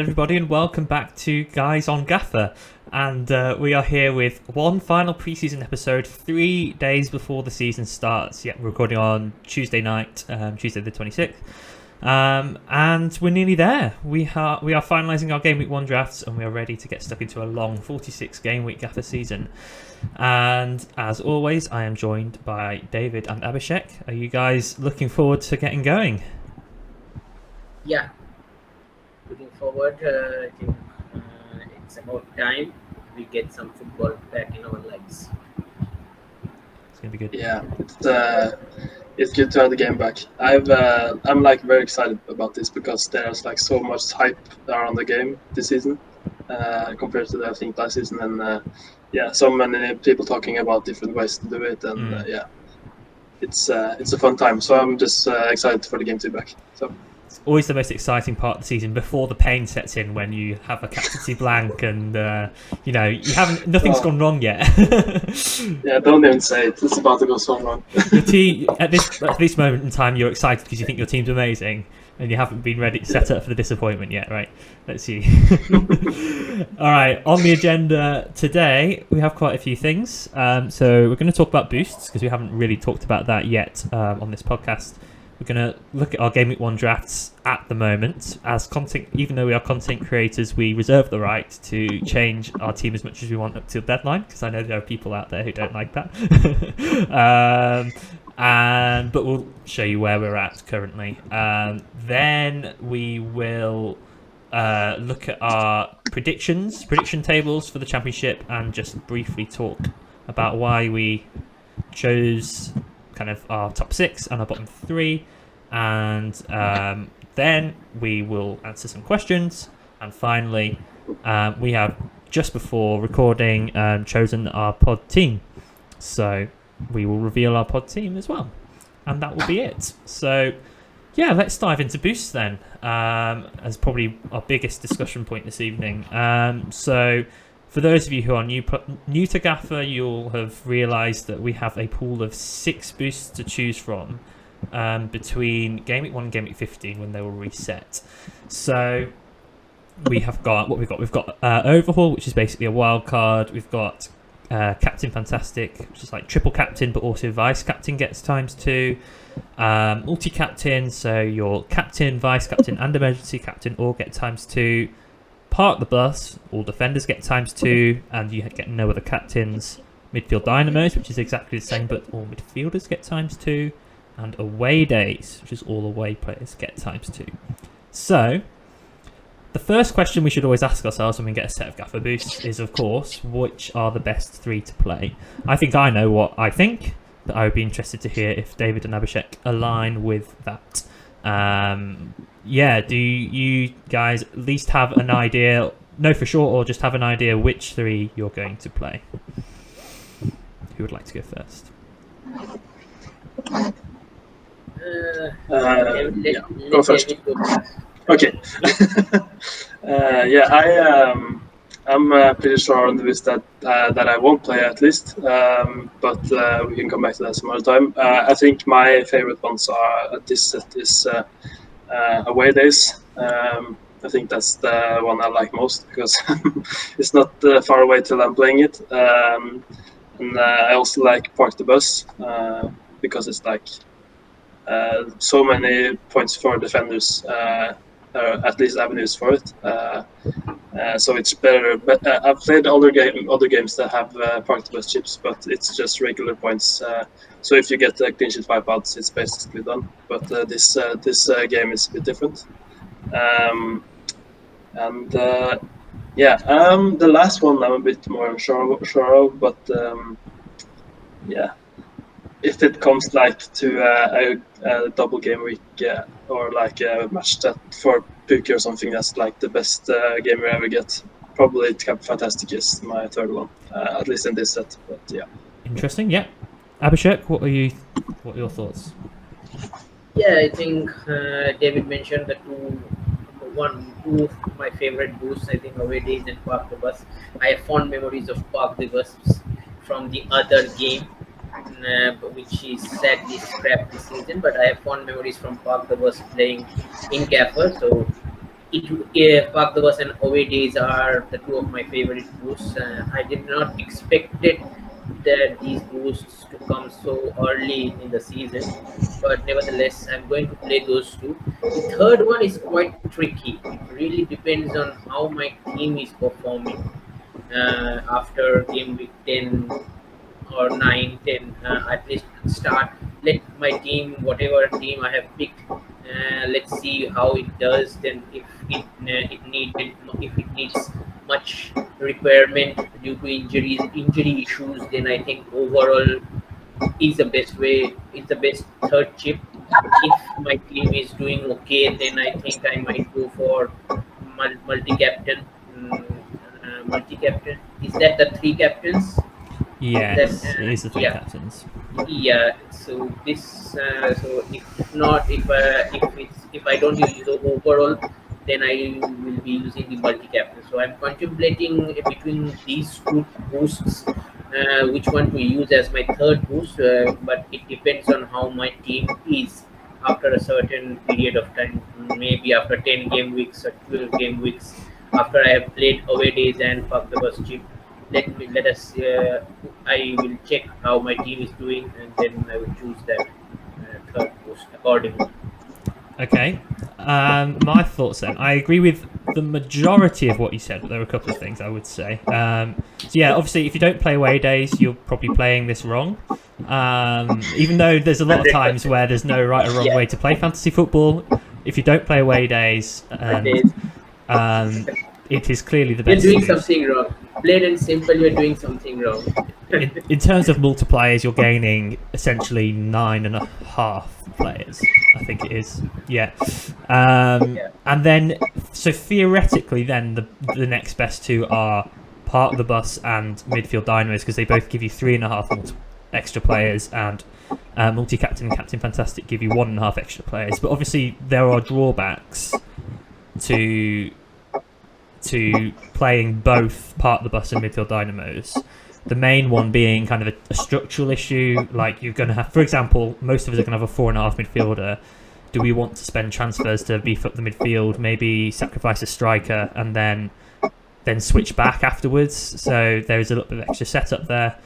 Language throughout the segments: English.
everybody, and welcome back to Guys on Gaffr. And we are here with one final preseason episode 3 days before the season starts. Yeah, we're recording on Tuesday night, Tuesday the 26th. And we're nearly there. We are finalising our Game Week 1 drafts, and we are ready to get stuck into a long 46 Game Week Gaffr season. And as always, I am joined by David and Abhishek. Are you guys looking forward to getting going? Yeah, looking forward. I think it's about time we get some football back in our lives. It's gonna be good. Yeah, it's good to have the game back. I'm like very excited about this because there's like so much hype around the game this season compared to I think last season, and so many people talking about different ways to do it, and it's a fun time. So I'm just excited for the game to be back. So. Always the most exciting part of the season before the pain sets in, when you have a captaincy blank and nothing's gone wrong yet. Yeah, don't even say it. It's about to go so wrong. Your team at this moment in time, you're excited because you think your team's amazing, and you haven't been ready set up for the disappointment yet, right? Let's see. All right, on the agenda today we have quite a few things. So we're going to talk about boosts because we haven't really talked about that yet on this podcast. We're going to look at our Game Week 1 drafts at the moment. As content, even though we are content creators, we reserve the right to change our team as much as we want up to the deadline, because I know there are people out there who don't like that. But we'll show you where we're at currently. Then we will look at our prediction tables for the championship, and just briefly talk about why we chose kind of our top 6 and our bottom 3, and then we will answer some questions, and finally we have, just before recording, chosen our pod team, so we will reveal our pod team as well, and that will be it. So yeah, let's dive into boosts then, as probably our biggest discussion point this evening. So for those of you who are new to Gaffr, you'll have realised that we have a pool of 6 boosts to choose from between Game Week 1 and Game Week 15, when they will reset. So we have got what we've got. We've got Overhaul, which is basically a wild card. We've got Captain Fantastic, which is like triple captain, but also vice captain gets ×2. Multi-captain, so your captain, vice captain, and emergency captain all get ×2. Park the bus, all defenders get ×2, and you get no other captains. Midfield dynamos, which is exactly the same, but all midfielders get ×2. And away days, which is all away players get ×2. So the first question we should always ask ourselves when we get a set of Gaffr boosts is, of course, which are the best 3 to play? I think I know what I think, but I would be interested to hear if David and Abhishek align with that. Do you guys at least have an idea, know for sure, or just have an idea which 3 you're going to play? Who would like to go first? Go first. Okay. I'm pretty sure on the list that I won't play at least, but we can come back to that some other time. I think my favorite ones are at this set is away days. I think that's the one I like most because it's not far away till I'm playing it, and I also like Park the Bus because it's like so many points for defenders, at least avenues for it. So it's better. But I've played other games that have Park the Bus chips, but it's just regular points. So if you get the clean sheet 5 odds, it's basically done. But this game is a bit different. The last one I'm a bit more unsure of, but if it comes like to a double game week or like a match that for Puke or something, that's like the best game we ever get, probably Captain Fantastic is my third one, at least in this set. But yeah, interesting. Yeah, Abhishek, what are your thoughts? Yeah, I think David mentioned the two of my favorite boosts. I think away days and Park the Bus. I have fond memories of Park the Bus from the other game, which is sadly scrapped this season. But I have fond memories from Park the Bus playing in Gaffr. So Park the Bus and away days are the two of my favorite boosts. I did not expect it that these boosts to come so early in the season, but nevertheless, I'm going to play those two. The third one is quite tricky. It really depends on how my team is performing after game week 10 or 9, 10. At least start. Let my team, whatever team I have picked, let's see how it does. Then if it needs much repairment due to injury issues, then I think overall is the best way. It's the best third chip. If my team is doing okay, then I think I might go for multi-captain. Multi-captain. Is that the three captains? That Yes, it is the three yeah. captains. Yeah, so this so if not if I don't use the overall, then I will be using the multi captain. So I'm contemplating between these two boosts, which one to use as my third boost. But it depends on how my team is after a certain period of time, maybe after 10 game weeks or 12 game weeks, after I have played away days and fuck the bus chip. Let us. I will check how my team is doing, and then I will choose that third post accordingly. Okay. My thoughts then. I agree with the majority of what you said, but there are a couple of things I would say. So yeah, obviously, if you don't play away days, you're probably playing this wrong. Even though there's a lot of times 100%. where there's no right or wrong Yeah, way to play fantasy football, if you don't play away days, and days. it is clearly the You're best doing to use. something wrong. Plain and simple, you're doing something wrong. In terms of multipliers, you're gaining essentially 9.5 players. I think it is. Yeah. Yeah. And then, so theoretically, then the next best two are Park the Bus and Midfield Dynamos, because they both give you 3.5 extra players, and Multi-Captain and Captain Fantastic give you 1.5 extra players. But obviously, there are drawbacks to playing both Park the Bus and Midfield Dynamos. The main one being kind of a structural issue, like you're going to have, for example, most of us are going to have a 4.5 midfielder. Do we want to spend transfers to beef up the midfield, maybe sacrifice a striker and then switch back afterwards? So there is a little bit of extra setup there.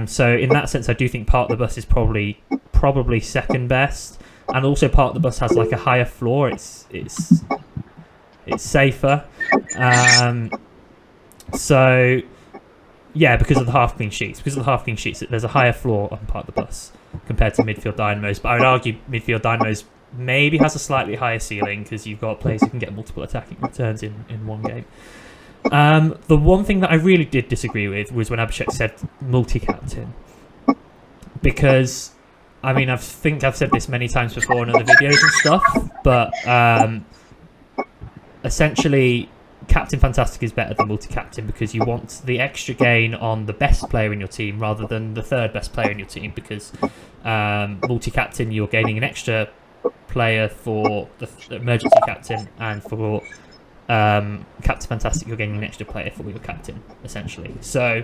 So in that sense, I do think Park the Bus is probably second best, and also Park the Bus has like a higher floor. It's safer. So yeah, because of the half clean sheets. There's a higher floor on Park the Bus compared to Midfield Dynamos. But I would argue Midfield Dynamos maybe has a slightly higher ceiling because you've got players who can get multiple attacking returns in one game. The one thing that I really did disagree with was when Abhishek said multi-captain. Because, I mean, I think I've said this many times before in other videos and stuff, but essentially, Captain Fantastic is better than multi-captain because you want the extra gain on the best player in your team rather than the third best player in your team, because multi-captain, you're gaining an extra player for the emergency captain, and for Captain Fantastic, you're gaining an extra player for your captain, essentially. So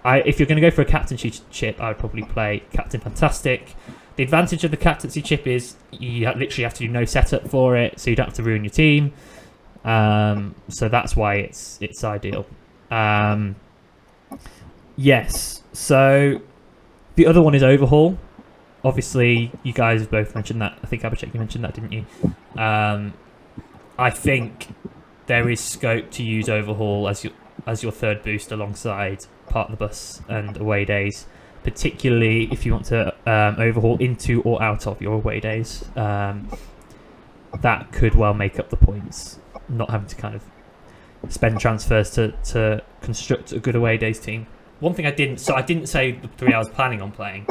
if you're going to go for a captaincy chip, I would probably play Captain Fantastic. The advantage of the captaincy chip is you literally have to do no setup for it, so you don't have to ruin your team. So that's why it's ideal. Yes. So the other one is overhaul. Obviously, you guys have both mentioned that. I think Abhishek, you mentioned that, didn't you? I think there is scope to use overhaul as your third boost alongside Park the Bus and away days, particularly if you want to overhaul into or out of your away days. That could well make up the points, not having to kind of spend transfers to construct a good away days team. One thing I didn't say the 3 hours planning on playing.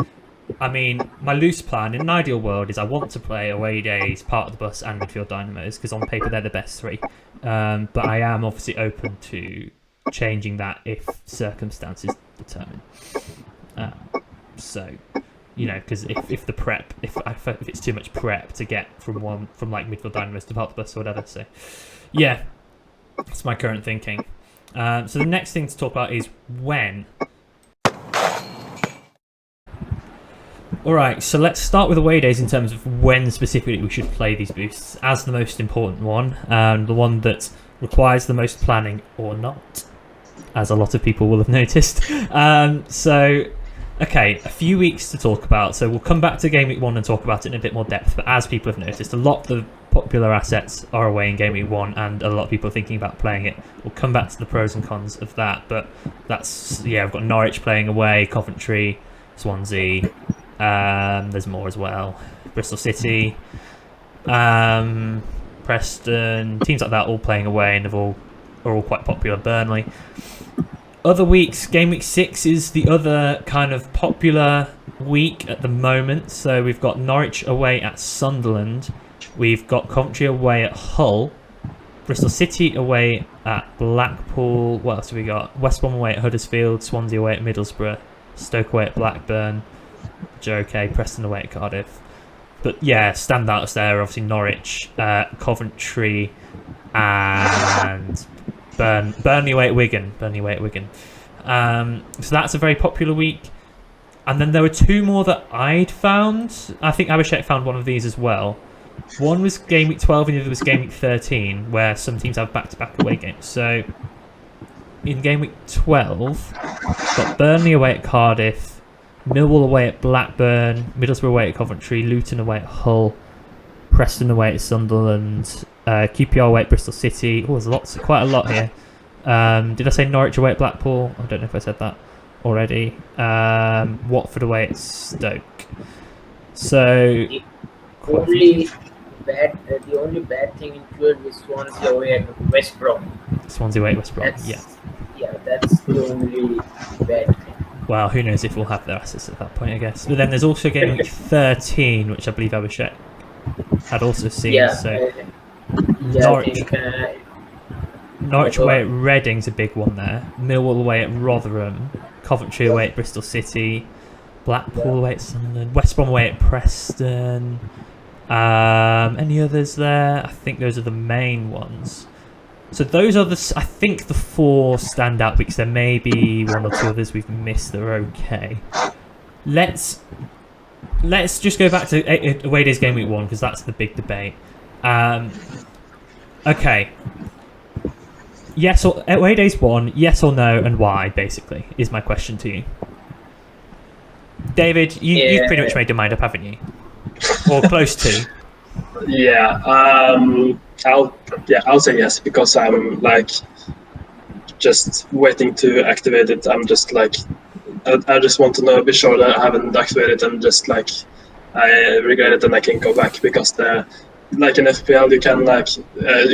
I mean, my loose plan in an ideal world is I want to play away days, Park the Bus, and Midfield Dynamos, because on paper they're the best three. But I am obviously open to changing that if circumstances determine. So, you know, because if it's too much prep to get from like Midfield Dynamos to Park the Bus or whatever. So, yeah, that's my current thinking. So the next thing to talk about is when. All right, so let's start with away days in terms of when specifically we should play these boosts as the most important one, and the one that requires the most planning or not, as a lot of people will have noticed. Okay, a few weeks to talk about. So we'll come back to Game Week 1 and talk about it in a bit more depth. But as people have noticed, a lot of the popular assets are away in Game Week 1, and a lot of people are thinking about playing it. We'll come back to the pros and cons of that. But that's, yeah, I've got Norwich playing away, Coventry, Swansea. There's more as well. Bristol City, Preston, teams like that all playing away, and are all quite popular. Burnley. Other weeks, Game Week 6 is the other kind of popular week at the moment. So we've got Norwich away at Sunderland. We've got Coventry away at Hull. Bristol City away at Blackpool. What else have we got? West Brom away at Huddersfield. Swansea away at Middlesbrough. Stoke away at Blackburn. Okay, Preston away at Cardiff. But yeah, standouts there, obviously Norwich, Coventry, and Burnley away at Wigan. So that's a very popular week. And then there were two more that I'd found. I think Abhishek found one of these as well. One was Game Week 12 and the other was Game Week 13, where some teams have back-to-back away games. So in Game Week 12, got Burnley away at Cardiff, Millwall away at Blackburn, Middlesbrough away at Coventry, Luton away at Hull, Preston away at Sunderland, QPR away at Bristol City. Oh, there's quite a lot here. Did I say Norwich away at Blackpool? I don't know if I said that already. Watford away at Stoke. So the only bad thing included was Swansea away at West Brom. Swansea away at West Brom. Yeah, that's the only bad thing. Well, who knows if we'll have their assets at that point, I guess. But then there's also Game Week 13, which I believe Abhishek had also seen. Norwich away at Reading's a big one there. Millwall away at Rotherham. Coventry away at Bristol City. Blackpool away at Sunderland. West Brom away at Preston. Any others there? I think those are the main ones. So those are I think the four standout weeks. There may be one or two others we've missed that are okay. Let's just go back to away days Game Week 1 because that's the big debate. Okay. Yes or away days 1, yes or no, and why? Basically, is my question to you. David, you've pretty much made your mind up, haven't you? Or close to. Yeah. I'll say yes because I'm like just waiting to activate it. I'm just like I just want to be sure that I haven't activated it and just like I regret it and I can go back because like in FPL you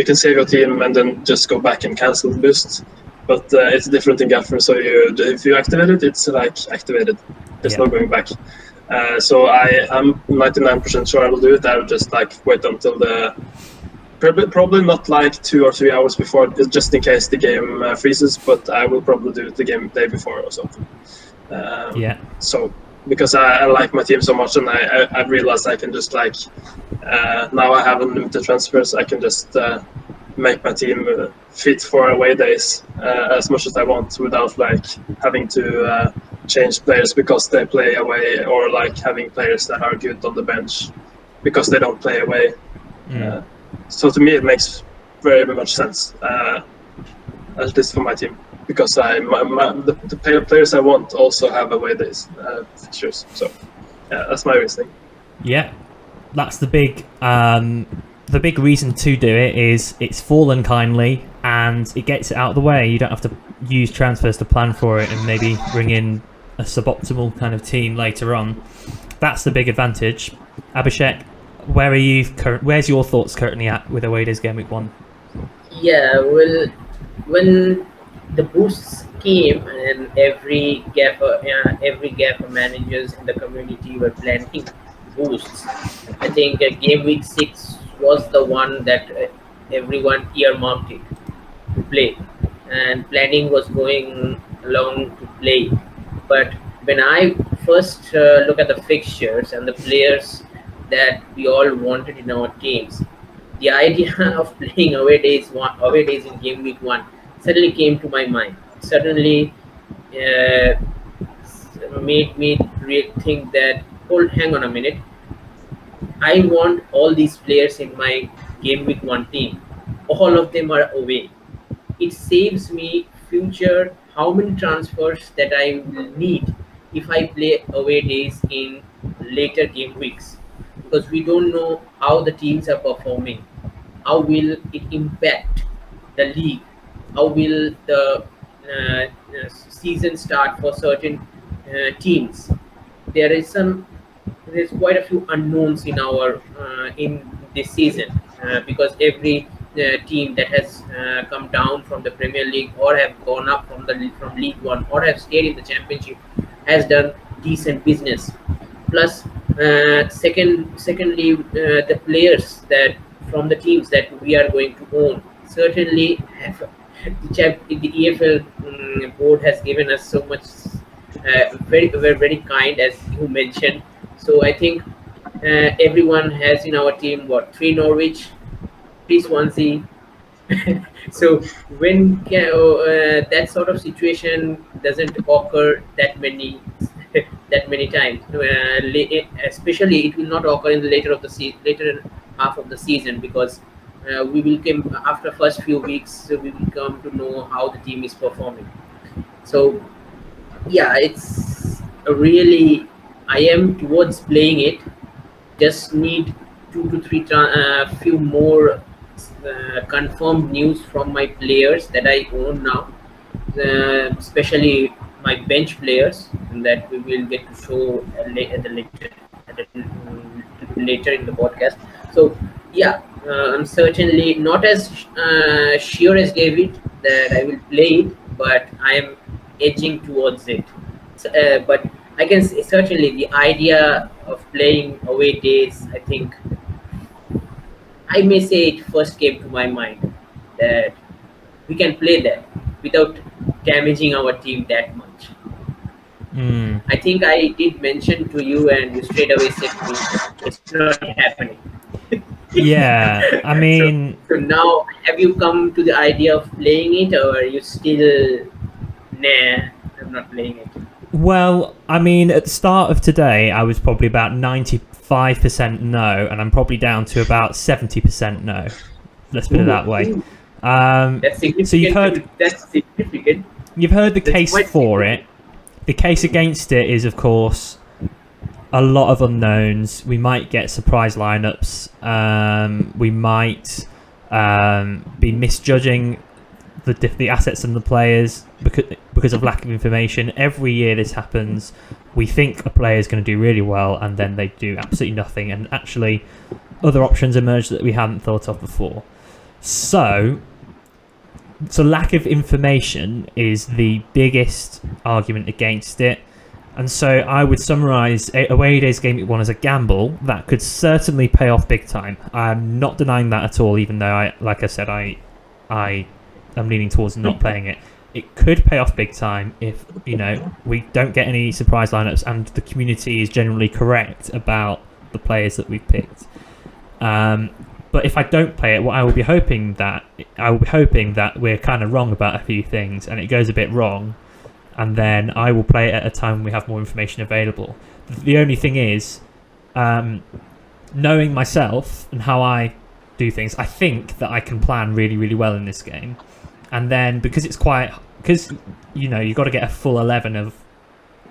can save your team and then just go back and cancel the boost. But it's different in Gaffr, so if you activate it, it's like activated. There's no going back. So I'm 99% sure I will do it. I'll just like wait until probably not like 2 or 3 hours before, just in case the game freezes. But I will probably do it the day before or something. So because I like my team so much, and I realized I can just like now I have unlimited transfers. I can just make my team fit for away days as much as I want without like having to change players because they play away, or like having players that are good on the bench because they don't play away. So to me it makes very much sense, at least for my team, because the players I want also have away days fixtures. So that's my reasoning. Yeah, that's the big reason to do it is it's fallen kindly and it gets it out of the way. You don't have to use transfers to plan for it and maybe bring in a suboptimal kind of team later on. That's the big advantage. Abhishek, where's your thoughts currently at with away days Game Week 1? Yeah, well, when the boosts came and every Gaffr managers in the community were planning boosts, I think Game Week 6 was the one that everyone earmarked it to play, and planning was going along to play. But when I first look at the fixtures and the players that we all wanted in our teams, the idea of playing away days in Game Week 1 suddenly came to my mind. Suddenly made me think that hang on a minute. I want all these players in my game week 1 team. All of them are away. It saves me future how many transfers that I will need if I play away days in later game weeks, because we don't know how the teams are performing. How will it impact the league? How will the season start for certain teams? There is some there's quite a few unknowns in our in this season, because every team that has come down from the Premier League or have gone up from League One or have stayed in the Championship has done decent business. Plus, secondly, the players that from the teams that we are going to own certainly have the EFL board has given us so much, very kind, as you mentioned. So I think everyone has in our team what, three Norwich, three Swansea. So when that sort of situation doesn't occur that many that many times, especially it will not occur in the later half of the season, because we will come after first few weeks, so we will come to know how the team is performing. So yeah, it's a really, I am towards playing it. Just need two to three few more confirmed news from my players that I own now, especially my bench players, and that we will get to show later in the podcast. So yeah, I'm certainly not as sure as David that I will play it, but I am edging towards it. But I can say certainly the idea of playing away days, I think I may say it first came to my mind that we can play that without damaging our team that much. I think I did mention to you, and you straight away said to me, it's not happening. Yeah, I mean, so now have you come to the idea of playing it, or are you still, nah, I'm not playing it? well, I mean, at the start of today, I was probably about 95% no, and I'm probably down to about 70% no. Let's put it that way. That's significant. So that's significant. You've heard the That's case quite for it. The case against it is, of course, a lot of unknowns. We might get surprise lineups. We might be misjudging the assets and the players because of lack of information. Every year this happens. We think a player is going to do really well, and then they do absolutely nothing, and actually other options emerge that we hadn't thought of before. So lack of information is the biggest argument against it. And so I would summarise away days game week 1 as a gamble that could certainly pay off big time. I'm not denying that at all, even though like I said, I am leaning towards not playing it. It could pay off big time if, we don't get any surprise lineups and the community is generally correct about the players that we've picked. But if I don't play it, what I will be hoping that we're kind of wrong about a few things and it goes a bit wrong, and then I will play it at a time when we have more information available. The only thing is, knowing myself and how I do things, I think that I can plan really, really well in this game. And then because you've got to get a full 11 of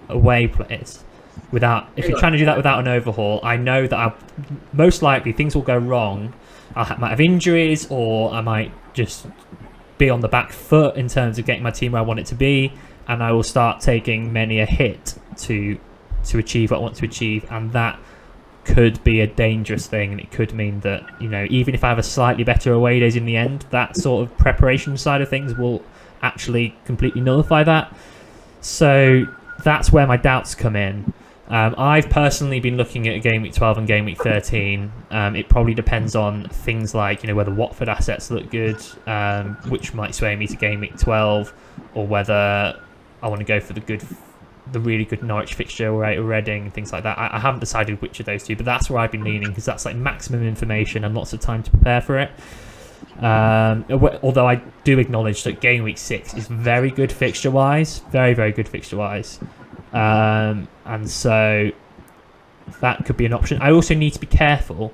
away players. If you're trying to do that without an overhaul, I know that most likely things will go wrong. Might have injuries, or I might just be on the back foot in terms of getting my team where I want it to be, and I will start taking many a hit to achieve what I want to achieve, and that could be a dangerous thing, and it could mean that even if I have a slightly better away days in the end, that sort of preparation side of things will actually completely nullify that. So that's where my doubts come in. I've personally been looking at game week 12 and game week 13. It probably depends on things like whether Watford assets look good, which might sway me to game week 12, or whether I want to go for the really good Norwich fixture or Reading, things like that. I haven't decided which of those two, but that's where I've been leaning, because that's like maximum information and lots of time to prepare for it. Although I do acknowledge that game week 6 is very good fixture wise, very, very good fixture wise. And so that could be an option. I also need to be careful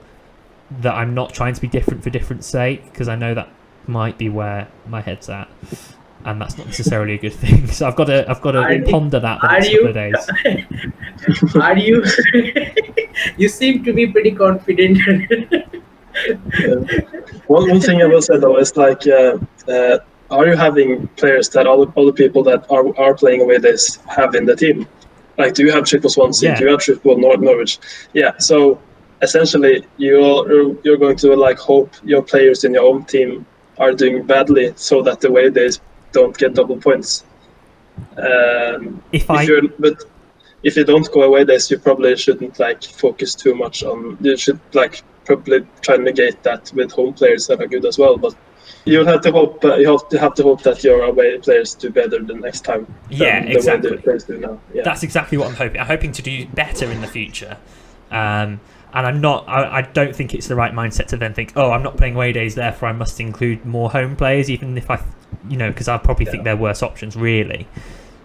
that I'm not trying to be different for different sake, because I know that might be where my head's at, and that's not necessarily a good thing. So I've got to ponder that the next couple of days. Are you? You seem to be pretty confident. One thing I will say though is like, are you having players that all the people that are playing away days have in the team? Like, do you have triple Swansea? Yeah. Do you have triple Norwich? Yeah. So essentially, you're going to like hope your players in your own team are doing badly, so that the away days don't get double points. If you don't go away days, you probably shouldn't like focus too much on. You should like probably try to negate that with home players that are good as well. But you have to hope. You have to hope that your away players do better the next time. Yeah, exactly. The way the players do now. Yeah. That's exactly what I'm hoping. I'm hoping to do better in the future. And I'm not. I don't think it's the right mindset to then think, oh, I'm not playing away days, therefore I must include more home players, even if because I probably think they're worse options, really.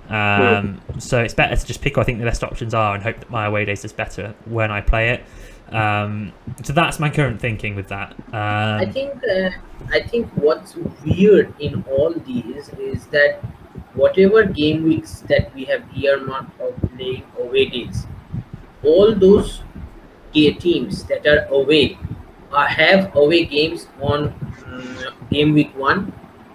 So it's better to just pick what I think the best options are and hope that my away days is better when I play it. So that's my current thinking with that. I think what's weird in all these is that whatever game weeks that we have earmarked of playing away days, all those teams that are away have away games on game week 1,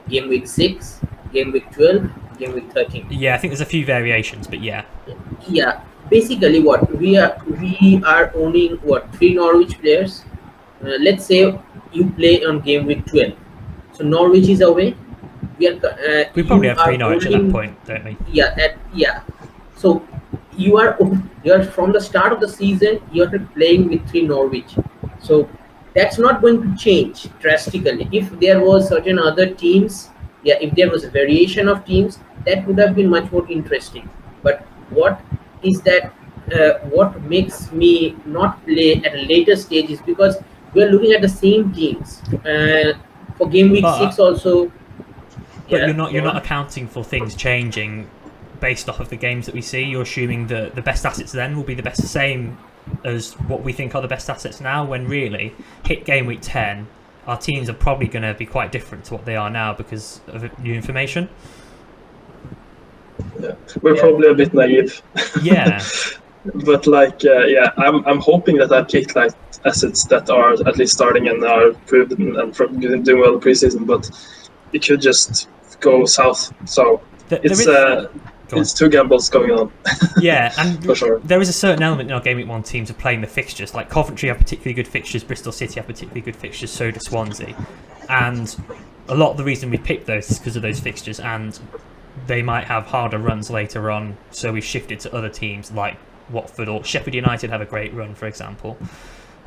game week 6, game week 12, game week 13. Yeah, I think there's a few variations, but yeah. Yeah, basically what we are owning 3 Norwich players. Let's say you play on game week 12, so Norwich is away. We probably have 3 Norwich at that point, don't we? Yeah. So you are from the start of the season you're playing with 3 Norwich. So that's not going to change drastically. If there was certain other teams, if there was a variation of teams, that would have been much more interesting. But what makes me not play at a later stage is because we are looking at the same teams for game week 6 also. But you're not accounting for things changing based off of the games that we see. You're assuming the best assets then will be the same as what we think are the best assets now, when really hit game week 10 our teams are probably going to be quite different to what they are now because of new information. Yeah, we're probably a bit naive. Yeah. But I'm hoping that I picked like assets that are at least starting and are proven and doing well in preseason, but it could just go south. So it's 2 gambles going on. Yeah, and for sure. There is a certain element in our Game Week 1 teams of playing the fixtures. Like Coventry have particularly good fixtures, Bristol City have particularly good fixtures, so do Swansea. And a lot of the reason we picked those is because of those fixtures, and they might have harder runs later on, so we've shifted to other teams like Watford or Sheffield United have a great run, for example,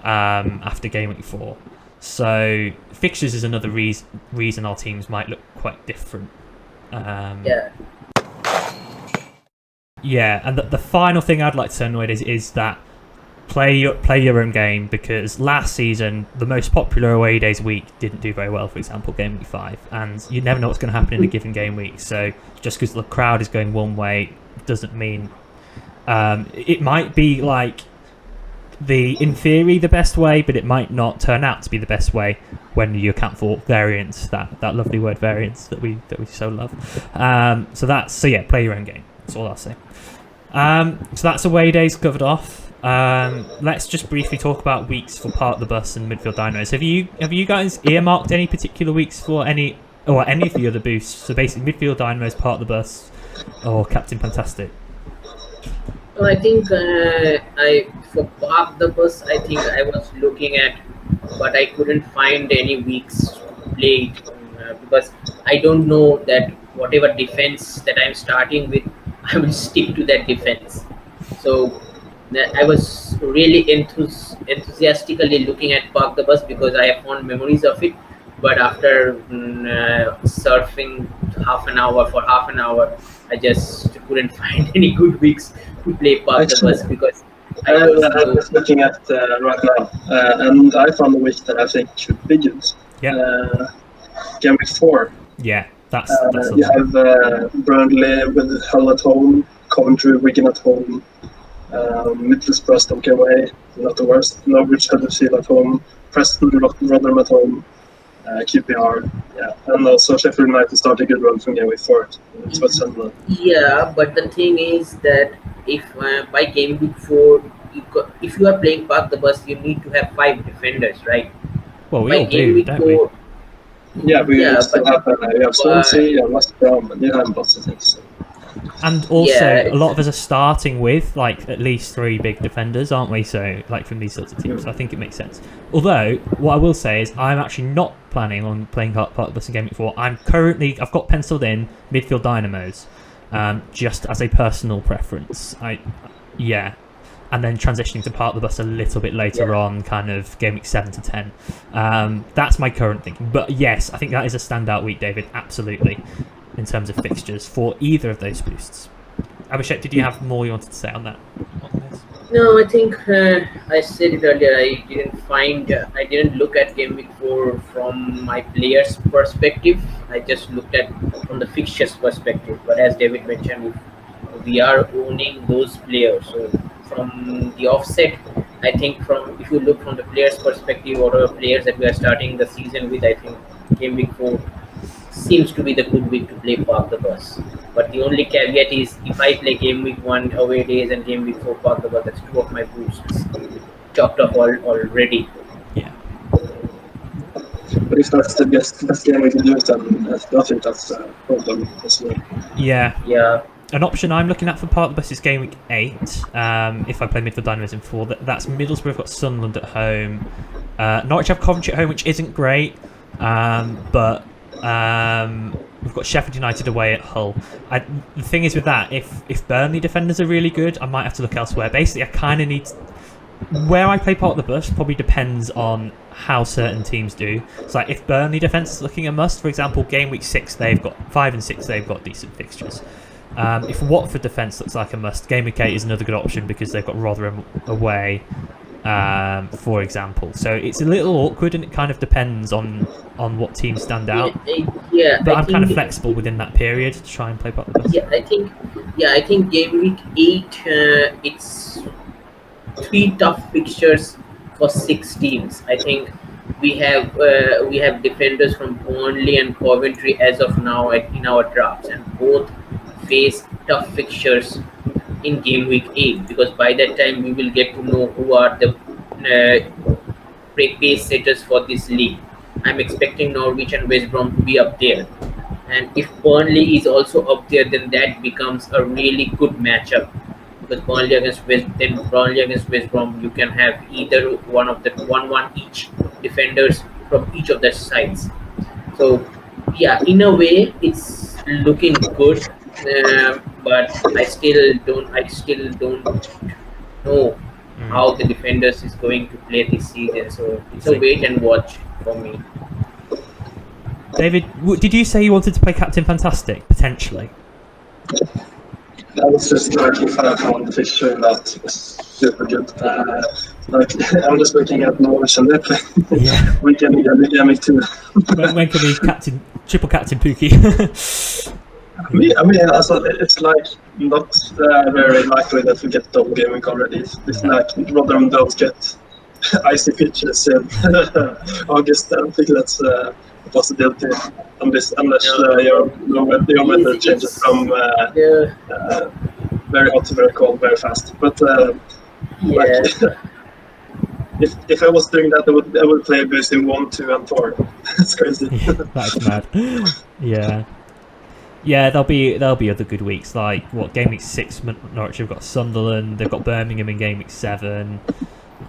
after Game Week 4. So fixtures is another reason our teams might look quite different. Yeah, and the final thing I'd like to turn away is that play your own game, because last season the most popular away days week didn't do very well, for example Game Week 5, and you never know what's going to happen in a given game week. So just because the crowd is going one way doesn't mean it might be like in theory the best way, but it might not turn out to be the best way when you account for variance, that lovely word variance that we so love. So play your own game. That's all I'll say. So that's away days covered off. Let's just briefly talk about weeks for Park the Bus and Midfield Dinos. Have you guys earmarked any particular weeks for any of the other boosts? So basically Midfield Dinos, Park the Bus, or Captain Fantastic. Well, I think for Park the Bus, I think I was looking at, but I couldn't find any weeks played because I don't know that whatever defense that I'm starting with, I will stick to that defense. So I was really enthusiastically looking at Park the Bus because I have fond memories of it. But after surfing for half an hour, I just couldn't find any good weeks to play Park the Bus because I was looking at right now, and I found a week that I think should be good. Yeah. Game week 4. Yeah, that's you have Burnley with Hull at home, Coventry, Wigan at home, Middlesbrough, Stoke away, not the worst. Norwich, Huddersfield at home, Preston, Rotherham at home, QPR, and also Sheffield United started a good run from game week 4. It's what Sunderland. Yeah, but the thing is that if by game week 4, if you are playing Park the Bus, you need to have 5 defenders, right? Well, we By all game do, week don't we? 4, Yeah, we yeah, still have Swansea, West Brom, and lots of things. And also, Yeah, a lot of us are starting with like at least 3 big defenders, aren't we? So, like from these sorts of teams, so I think it makes sense. Although, what I will say is, I'm actually not planning on playing Park the Bus in Game Week 4. I've got penciled in midfield dynamos, just as a personal preference. And then transitioning to Park the Bus a little bit later on, kind of Game Week 7 to 10. That's my current thinking. But yes, I think that is a standout week, David. Absolutely. In terms of fixtures for either of those boosts. Abhishek, did you have more you wanted to say on that? no, I think I said it earlier. I didn't look at game week 4 from my players' perspective. I just looked at from the fixtures perspective. But as David mentioned, we are owning those players. So from the offset, I think if you look from the players' perspective or the players that we are starting the season with, I think game week 4 seems to be the good week to play Park the Bus. But the only caveat is if I play game week 1 away days and game week 4 Park the Bus, that's 2 of my boosts chopped up already. Yeah. But if that's the best game we can do, then I think that's a problem as well. Yeah. Yeah. An option I'm looking at for Park the Bus is game week 8. If I play midfield dynamos in 4, that's Middlesbrough have got Sunderland at home. Norwich have Coventry at home, which isn't great, but we've got Sheffield United away at Hull. The thing is with that, if Burnley defenders are really good, I might have to look elsewhere. Basically, I kind of need where I play Park the Bus probably depends on how certain teams do. So like if Burnley defence is looking a must, for example, game week 6 they've got 5 and 6 they've got decent fixtures. If Watford defence looks like a must, game week 8 is another good option because they've got Rotherham away, for example. So it's a little awkward and it kind of depends on what teams stand out. But I'm kind of flexible within that period to try and play Park the Bus. I think game week 8 it's 3 tough fixtures for 6 teams. I think we have defenders from Burnley and Coventry as of now in our drafts, and both face tough fixtures in game week 8 because by that time we will get to know who are the pace setters for this league. I'm expecting Norwich and West Brom to be up there, and if Burnley is also up there, then that becomes a really good matchup. Because Burnley against West Brom, you can have either one of the 1-1 each defenders from each of their sides. So yeah, in a way, it's looking good, but I still don't know how the defenders is going to play this season. So it's a wait and watch for me. David, did you say you wanted to play Captain Fantastic potentially? That was just like if I found the fixture that was super good. I'm just looking at Norwich and they play. Yeah. we can make 2. When can we triple captain Pookie? I mean, also, it's like not very likely that we get double game week already. It's like Rotherham don't get icy pitches in August. I don't think that's a possibility unless your weather changes from very hot to very cold very fast. But if I was doing that, I would play boost in 1, 2, and 4. That's crazy. That's mad. Yeah, there'll be other good weeks. Like game week 6, Norwich have got Sunderland. They've got Birmingham in game week 7.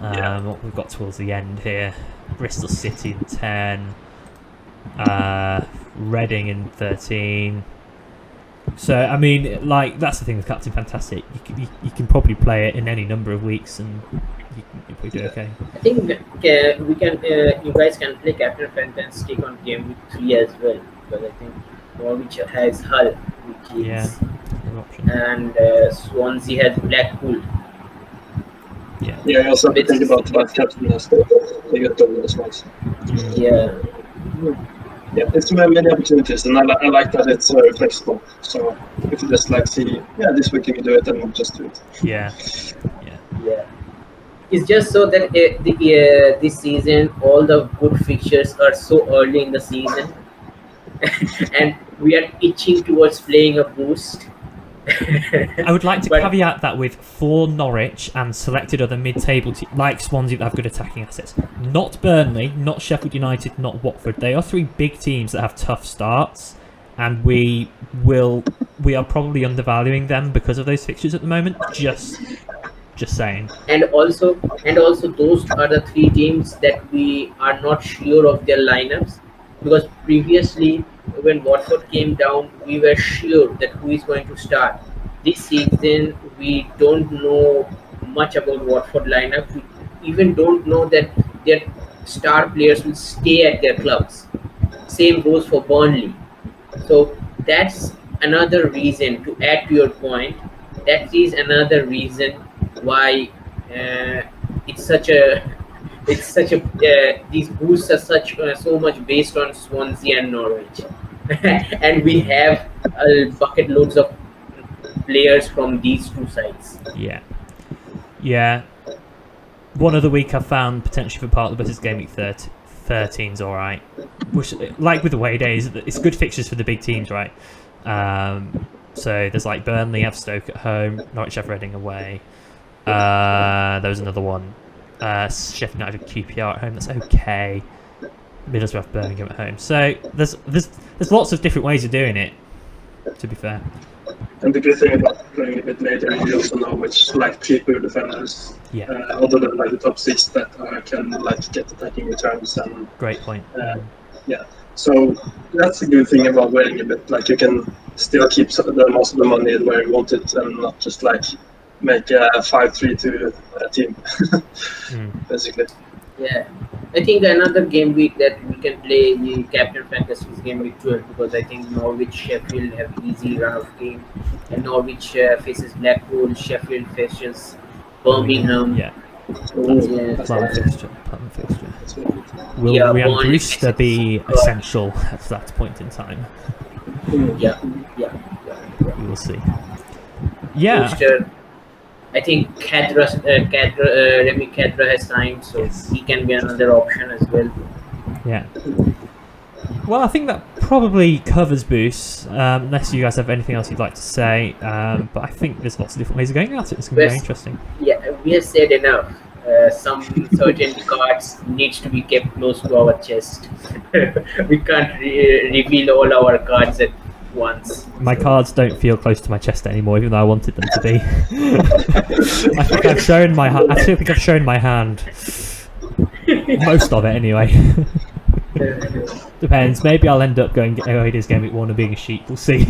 What we've got towards the end here: Bristol City in 10. Reading in 13. So I mean, like that's the thing with Captain Fantastic. You can probably play it in any number of weeks, and you probably do okay. I think we can. You guys can play Captain Fantastic on game week 3 as well, because I think Norwich has Hull, which is an option, and Swansea has Blackpool. Yeah, I also think about Captain as they get double as well. Yeah, it's many opportunities, and I like that it's very flexible. So if you just see, this week you can do it, then we'll just do it. Yeah, Yeah. It's just so that this season all the good fixtures are so early in the season, and we are itching towards playing a boost. I would like to But caveat that with for Norwich and selected other mid-table like Swansea that have good attacking assets. Not Burnley, not Sheffield United, not Watford. They are three big teams that have tough starts, and we are probably undervaluing them because of those fixtures at the moment. Just saying. and also those are the three teams that we are not sure of their lineups, because previously when Watford came down we were sure that who is going to start. This season we don't know much about Watford lineup. We even don't know that their star players will stay at their clubs. Same goes for Burnley. So that's another reason, to add to your point, that is another reason why it's such a these boosts are so much based on Swansea and Norwich. And we have bucket loads of players from these two sides. Yeah. One other week I found potentially for part of the business game week 13's all right. Which, like with the away days, it's good fixtures for the big teams, right? So there's like Burnley have Stoke at home, Norwich have Reading away. There was another one. Sheffield United have QPR at home. That's okay. Middlesbrough have Birmingham at home. So there's lots of different ways of doing it. To be fair. And the good thing about playing a bit later, you also know which like cheaper defenders, other than like the top six, that can like get attacking returns and. Great point. Yeah, so that's a good thing about waiting a bit. Like you can still keep most of the money where you want it, and not just like make a 5-3 to a team, basically. Yeah, I think another game week that we can play the Captain Fantasy's game week 12, because I think Norwich, Sheffield have easy run of game, and Norwich faces Blackpool, Sheffield faces Birmingham. Yeah. Plum fixture. Will Ryan Brewster be essential at that point in time? Yeah. We will see. Yeah. Brewster, I think Remy Khedira has signed, so he can be another option as well. Yeah. Well, I think that probably covers boosts, unless you guys have anything else you'd like to say. But I think there's lots of different ways of going at it. It's going to be very interesting. Yeah, we have said enough. Some certain cards needs to be kept close to our chest. We can't reveal all our cards at once. My cards don't feel close to my chest anymore, even though I wanted them to be. I think I've shown my hand. Most of it, anyway. Depends. Maybe I'll end up going Oida's game week 1 and being a sheep. We'll see.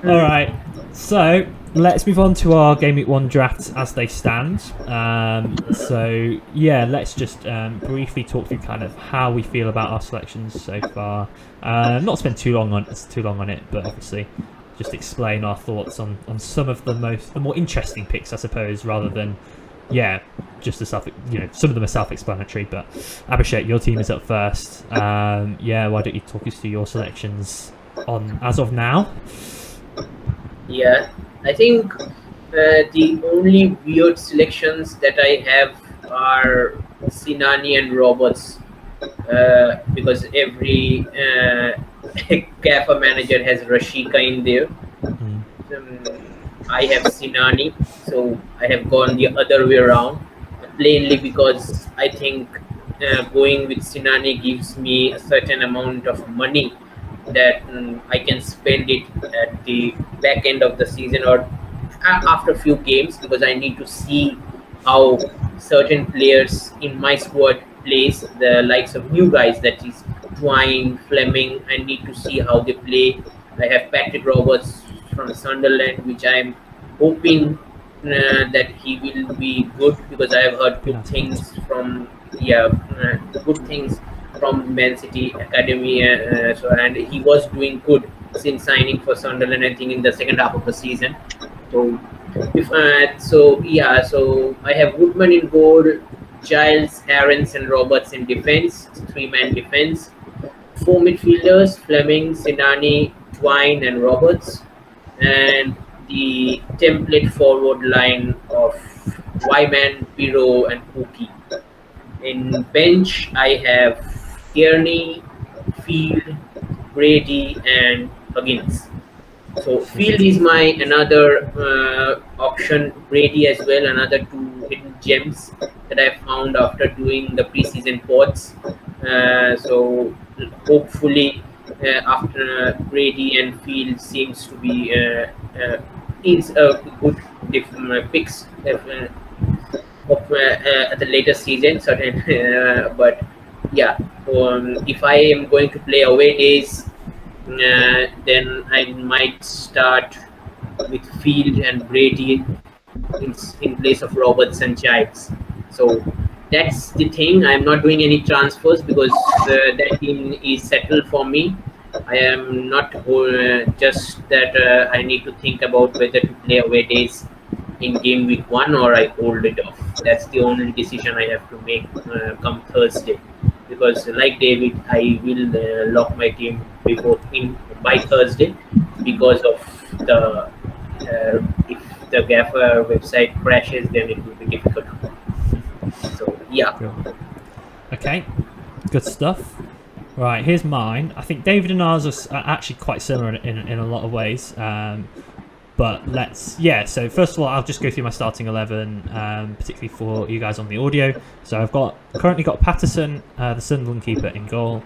All right. So let's move on to our game week 1 drafts as they stand. So yeah, let's just briefly talk through kind of how we feel about our selections so far. Not spend too long on it, but obviously just explain our thoughts on some of the more interesting picks, I suppose, rather than just some of them are self-explanatory. But Abhishek, your team is up first. Why don't you talk us through your selections as of now? Yeah, I think the only weird selections that I have are Sinani and Roberts, because every Gaffr manager has Rashika in there. I have Sinani, so I have gone the other way around, plainly because I think going with Sinani gives me a certain amount of money that I can spend it at the back end of the season or after a few games, because I need to see how certain players in my squad plays, the likes of new guys, that is Twine, Fleming. I need to see how they play. I have Patrick Roberts from Sunderland, which I'm hoping that he will be good, because I have heard good things from Man City Academy, and he was doing good since signing for Sunderland, I think, in the second half of the season. So I have Woodman in goal, Giles, Aarons and Roberts in defense, 3-man defense. 4 midfielders, Fleming, Sinani, Twine and Roberts. And the template forward line of Wyman, Piro, and Pookie. In bench, I have Kearney, Field, Brady, and Huggins. So Field is my another option. Brady as well, another two hidden gems that I found after doing the preseason pods. So hopefully, after Brady and Field seems to be is a good picks at the later season, certain. But yeah, if I am going to play away days, then I might start with Field and Brady in place of Roberts and Giles. So that's the thing. I'm not doing any transfers because that team is settled for me. I am not just that I need to think about whether to play away days in game week 1 or I hold it off. That's the only decision I have to make come Thursday. Because like David, I will lock my team by Thursday because of the if the Gaffr website crashes, then it will be difficult. So yeah. Cool. Okay, good stuff. Right, here's mine. I think David and ours are actually quite similar in a lot of ways. But so first of all, I'll just go through my starting 11, particularly for you guys on the audio. So I've currently got Patterson, the Sunderland keeper, in goal.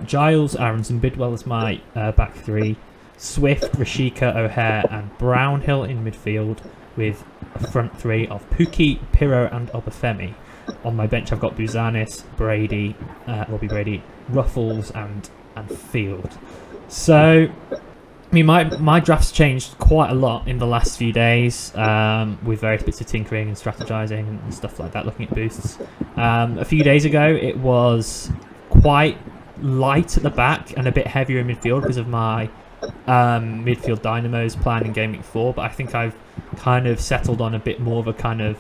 Giles, Aarons and Bidwell as my back three. Swift, Rashika, O'Hare and Brownhill in midfield, with a front three of Pookie, Piro and Obafemi. On my bench I've got Buzanis, Brady, Robbie Brady, Ruffles and Field. So I mean, my draft's changed quite a lot in the last few days, with various bits of tinkering and strategizing and stuff like that, looking at boosts. A few days ago, it was quite light at the back and a bit heavier in midfield because of my midfield dynamos plan in Game Week 4, but I think I've kind of settled on a bit more of a kind of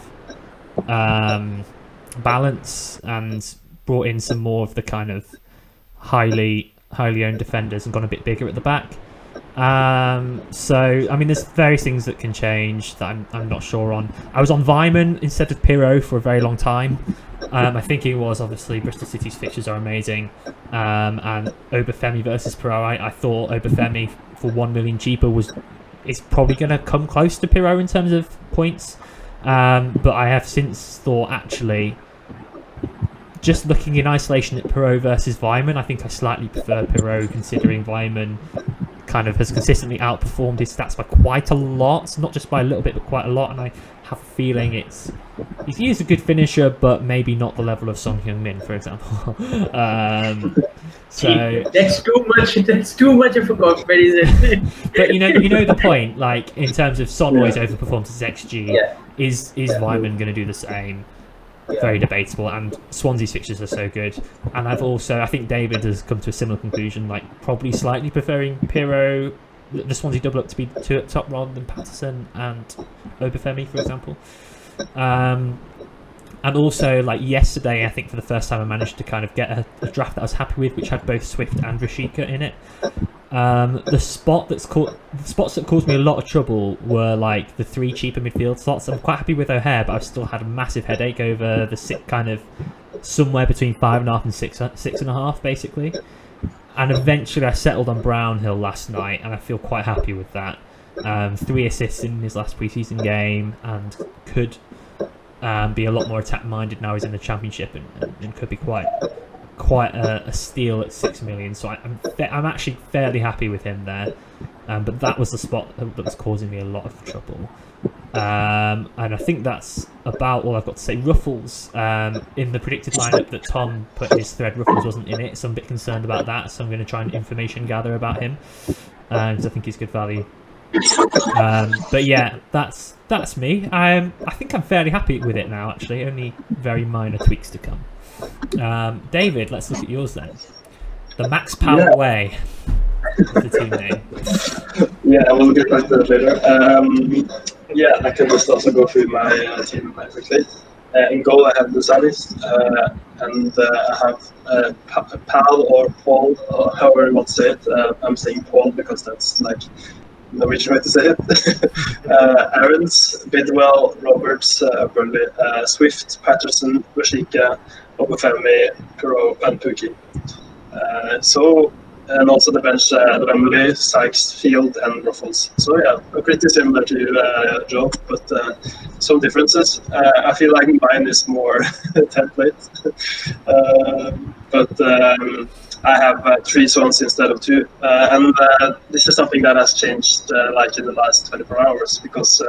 balance and brought in some more of the kind of highly owned defenders and gone a bit bigger at the back. So I mean, there's various things that can change that I'm not sure on. I was on Vyman instead of Piro for a very long time. I think it was obviously Bristol City's fixtures are amazing, and Obafemi versus Piro. I thought Obafemi for 1 million cheaper is probably going to come close to Piro in terms of points, but I have since thought actually, just looking in isolation at Piro versus Vyman, I think I slightly prefer Piro, considering Vyman kind of has consistently outperformed his stats by quite a lot, not just by a little bit but quite a lot, and I have a feeling he is a good finisher but maybe not the level of Son Heung-min, for example. So that's too much of a comparison. But you know the point, like in terms of Son always overperforms his XG, is Vyman going to do the same? Very debatable, and Swansea's fixtures are so good. And I think David has come to a similar conclusion, like probably slightly preferring Piro, the Swansea double up, to be two at top rather than Patterson and Obafemi, for example. And also, like yesterday, I think for the first time I managed to kind of get a draft that I was happy with, which had both Swift and Rashika in it. The spots that caused me a lot of trouble were like the 3 cheaper midfield slots. I'm quite happy with O'Hare, but I've still had a massive headache over the kind of somewhere between 5.5 and 6.5 basically. And eventually I settled on Brownhill last night, and I feel quite happy with that. 3 assists in his last preseason game, and could be a lot more attack minded now he's in the Championship, and could be quite a steal at 6 million. So I'm actually fairly happy with him there. But that was the spot that was causing me a lot of trouble. And I think that's about all I've got to say. Ruffles, in the predicted lineup that Tom put in his thread, Ruffles wasn't in it, so I'm a bit concerned about that. So I'm going to try and information gather about him, because I think he's good value. But yeah, that's me. I think I'm fairly happy with it now, actually. Only very minor tweaks to come. David, let's look at yours then. The Max Power Way is the team name. Yeah, we'll get back to that later. I can just also go through my team quite quickly. In goal, I have Buzanis, and I have Pal or Paul, or however you want to say it. I'm saying Paul because that's like Norwegian way to say it. Aarons, Bidwell, Roberts, Burnley, Swift, Patterson, Rashika, Obafemi, Kuro, and Pookie. And also the bench, Remley, Sykes, Field, and Ruffles. So yeah, pretty similar to you, Joe, but some differences. I feel like mine is more template, but I have 3 swans instead of 2, and this is something that has changed like in the last 24 hours because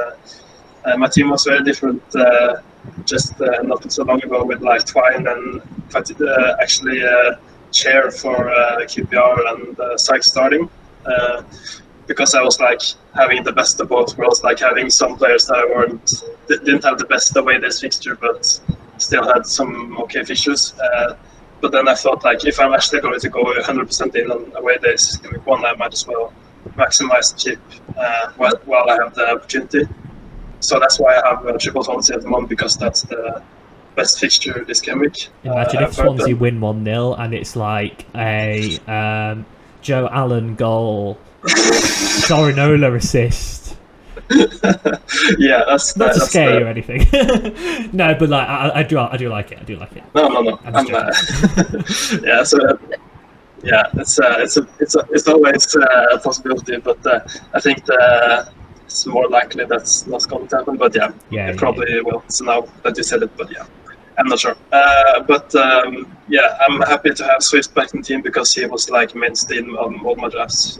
my team was very different just not so long ago with like Twine and actually chair for QPR and Sykes starting because I was like having the best of both worlds, like having some players that didn't have the best away this fixture but still had some okay fixtures. But then I thought, like, if I'm actually going to go 100% in on away days in week 1, I might as well maximize the chip while I have the opportunity. So that's why I have triple Swansea at the moment, because that's the best fixture this game week. Imagine if Swansea win 1-0 and it's like a Joe Allen goal, Sorinola assist. Yeah, that's not to scare you or anything. No, but like I do like it. No. Yeah, so yeah, it's always a possibility, but I think it's more likely that's not going to happen. But yeah, it probably will. So now that you said it, but yeah, I'm not sure. But yeah, I'm happy to have Swift back in the team because he was like mainstay on all my drafts.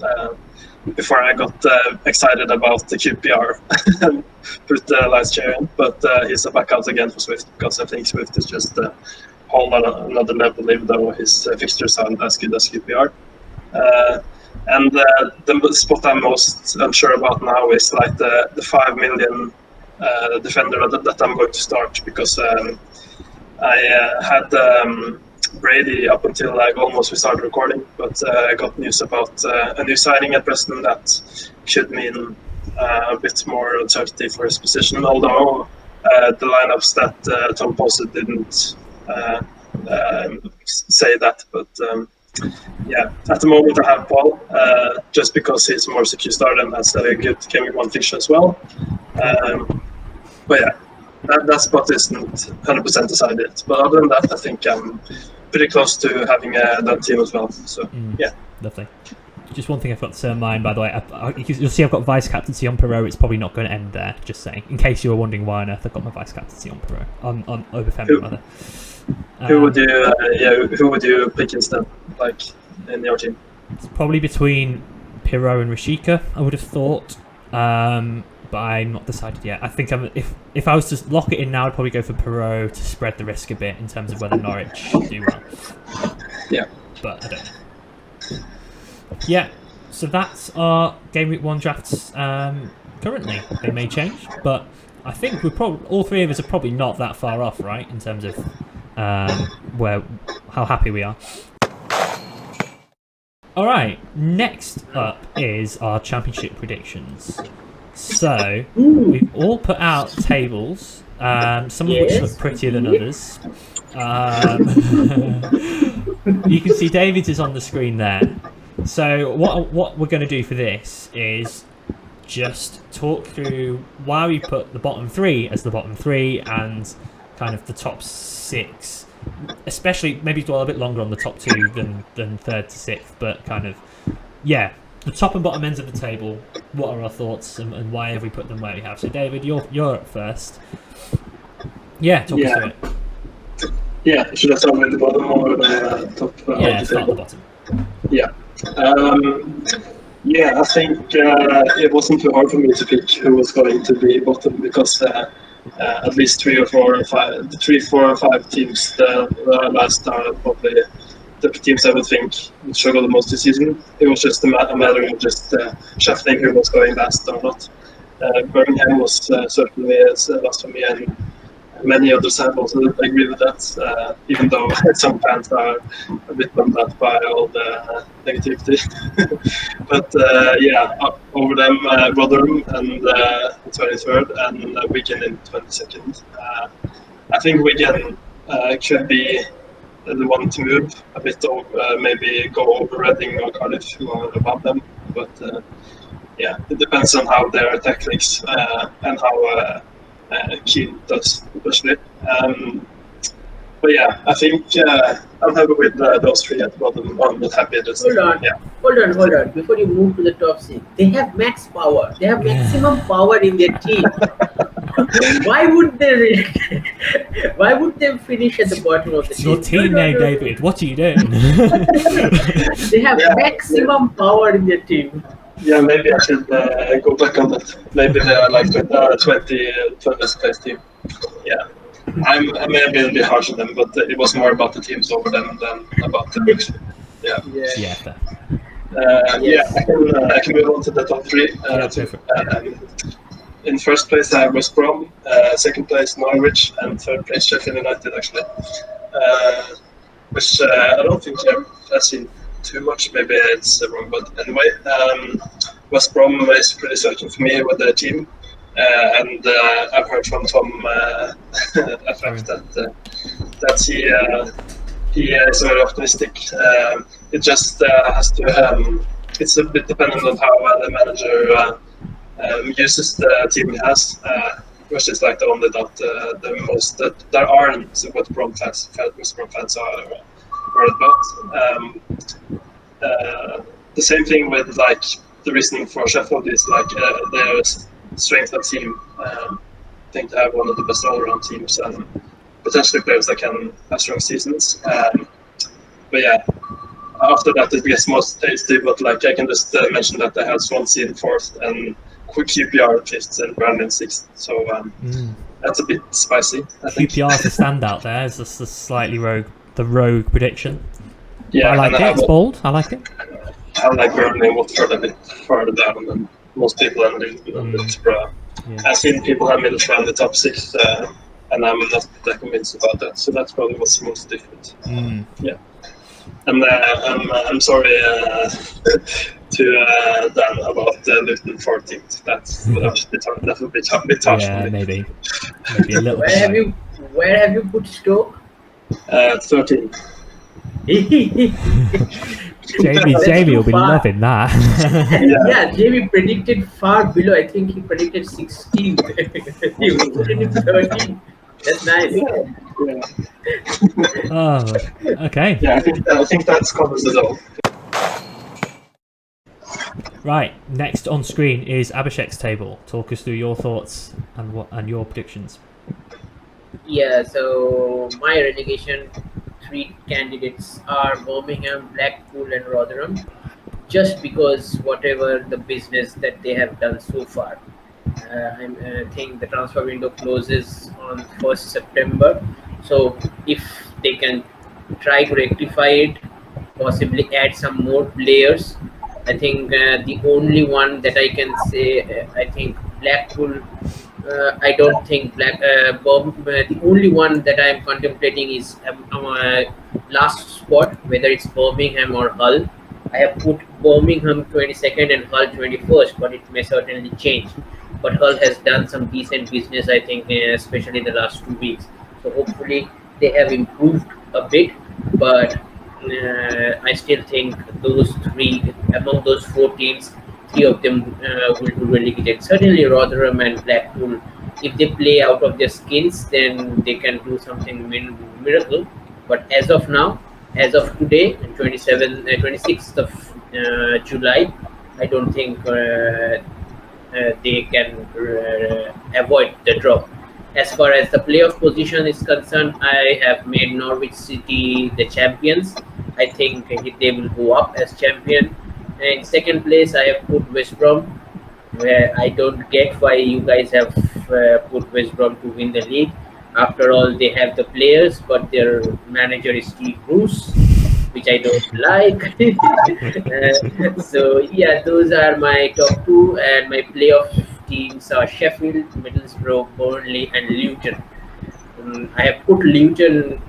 Before I got excited about the QPR and put Lice Chair in, but he's back out again for Swift because I think Swift is just a whole another level, even though his fixtures aren't as good as QPR. And the spot I'm most unsure about now is like the 5 million defender that I'm going to start, because I had Brady up until like almost we started recording, but I got news about a new signing at Preston that should mean a bit more uncertainty for his position, although the lineups that Tom posted didn't say that. But yeah, at the moment I have Paul just because he's a more secure start and has a good Game Week 1 fixture as well. But yeah, that spot isn't 100% decided. But other than that, I think I'm pretty close to having that team as well. So yeah, lovely. Just one thing I forgot to say on mine, by the way. You'll see I've got vice captaincy on Perot. It's probably not going to end there. Just saying, in case you were wondering why on earth I've got my vice captaincy on Perot, on Obafemi rather. Who would you pick instead, like in your team? It's probably between Perot and Rashika, I would have thought. But I'm not decided yet. I think if I was to lock it in now, I'd probably go for Perot to spread the risk a bit in terms of whether Norwich do well. Yeah. But I don't know. Yeah, so that's our Game Week 1 drafts currently. They may change, but I think we're probably, all three of us are probably not that far off, right, in terms of how happy we are. All right, next up is our championship predictions. So we've all put out tables, some of which look prettier than others. You can see David's is on the screen there. So what we're going to do for this is just talk through why we put the bottom 3 as the bottom 3 and kind of the top 6, especially maybe dwell a bit longer on the top 2 than 3rd to 6th, but kind of, yeah, the top and bottom ends of the table. What are our thoughts and why have we put them where we have? So David, you're up first. Yeah, talk us through it. Yeah, should I start with the bottom or the top? Yeah, start at the bottom. Yeah. Yeah, I think it wasn't too hard for me to pick who was going to be bottom, because at least 3, 4, or 5 teams the last are probably the teams I would think would struggle the most this season. It was just a matter of just shuffling who was going last or not. Birmingham was certainly a loss for me, and many others have also agreed with that, even though some fans are a bit bummed out by all the negativity. But yeah, over them, Rotherham and 23rd and Wigan in 22nd. I think Wigan could be the one to move a bit over, maybe go over Reading or Cardiff, who are above them. But yeah, it depends on how their tactics and how Keen does, especially. But yeah, I think I'm happy with those three at the bottom. I'm not happy just Hold on, yeah. hold on. Before you move to the top six, they have max power. They have maximum power in their team. Why would they? Why would they finish at the bottom of the It's your team? team name, David. What are you doing? They have maximum power in their team. Yeah, maybe I should go back on that. Maybe they are like 20th place team. Yeah. I may have been a bit harsh on them, but it was more about the teams over them than about them. Actually. Yeah. Yeah, fair. Yeah, I can move on to the top three. Yeah, perfect. In first place, I have West Brom. Second place, Norwich, and third place, Sheffield United. Actually, which I don't think I've seen too much. Maybe it's wrong, but anyway, West Brom is pretty certain for me with the team. And I've heard from Tom that he is very optimistic. It just has to. It's a bit dependent on how the manager uses the team he has, which is like the only doubt. The most that there aren't what West Brom fans are worried about. The same thing with like the reasoning for Sheffield is like their strength of team. I think they have one of the best all-around teams and potentially players that can have strong seasons. But yeah, after that it gets most tasty. But like I can just mention that they had Swansea in fourth and QPR fifth and Burnley in sixth. So that's a bit spicy. I think. QPR's a standout there. It's just a slightly rogue prediction. Yeah, but I like it. It's bold. I like it. I like Burnley and Watford a bit further down than most people and Middlesbrough. Yeah. I've seen people have Middlesbrough in the top six, and I'm not that convinced about that. So that's probably what's most different. Yeah. And I'm sorry to Dan about Luton 14th. That would be tough. Yeah, maybe a little. Where have you put Stoke? 13. Jamie will be loving that. Yeah, Jamie predicted far below. I think he predicted 16. He put it in 13. That's nice. Yeah. Oh, okay. Yeah, I think that's covers it all. Right, next on screen is Abhishek's table. Talk us through your thoughts and your predictions. Yeah, so my relegation 3 candidates are Birmingham, Blackpool, and Rotherham. Just because whatever the business that they have done so far. I think the transfer window closes on 1st September. So if they can try to rectify it, possibly add some more players. I think the only one that I can say, I think Blackpool. I don't think the only one that I am contemplating is last spot, whether it's Birmingham or Hull. I have put Birmingham 22nd and Hull 21st, but it may certainly change. But Hull has done some decent business, I think, especially in the last 2 weeks. So hopefully they have improved a bit, but I still think those three, among those 4 teams, 3 of them will be relegated. Certainly Rotherham and Blackpool, if they play out of their skins, then they can do something miracle. But as of now, as of today, 26th of July, I don't think they can avoid the drop. As far as the playoff position is concerned, I have made Norwich City the champions. I think they will go up as champion. In second place, I have put West Brom, where I don't get why you guys have put West Brom to win the league. After all, they have the players, but their manager is Steve Bruce, which I don't like. So yeah, those are my top 2, and my playoff teams are Sheffield, Middlesbrough, Burnley, and Luton. I have put Luton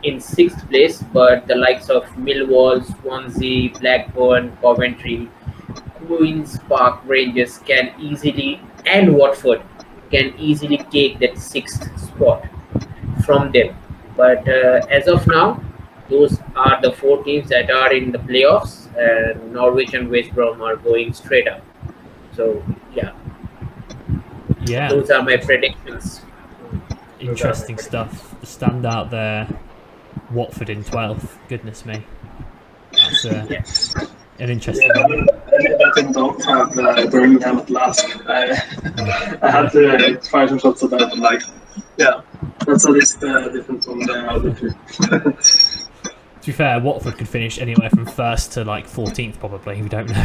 in 6th place, but the likes of Millwall, Swansea, Blackburn, Coventry, Queen's Park Rangers can easily, and Watford can easily take that 6th spot from them. But as of now, those are the 4 teams that are in the playoffs, and Norwich and West Brom are going straight up. So yeah, Yeah, those are my predictions. interesting stuff. The standout there, Watford in 12th. Goodness me, that's Yeah. an interesting Yeah, one. I don't have Birmingham at last. I had to find some shots of that, but like, yeah, that's at least different from the other two. To be fair, Watford could finish anywhere from 1st to like 14th probably. We don't know.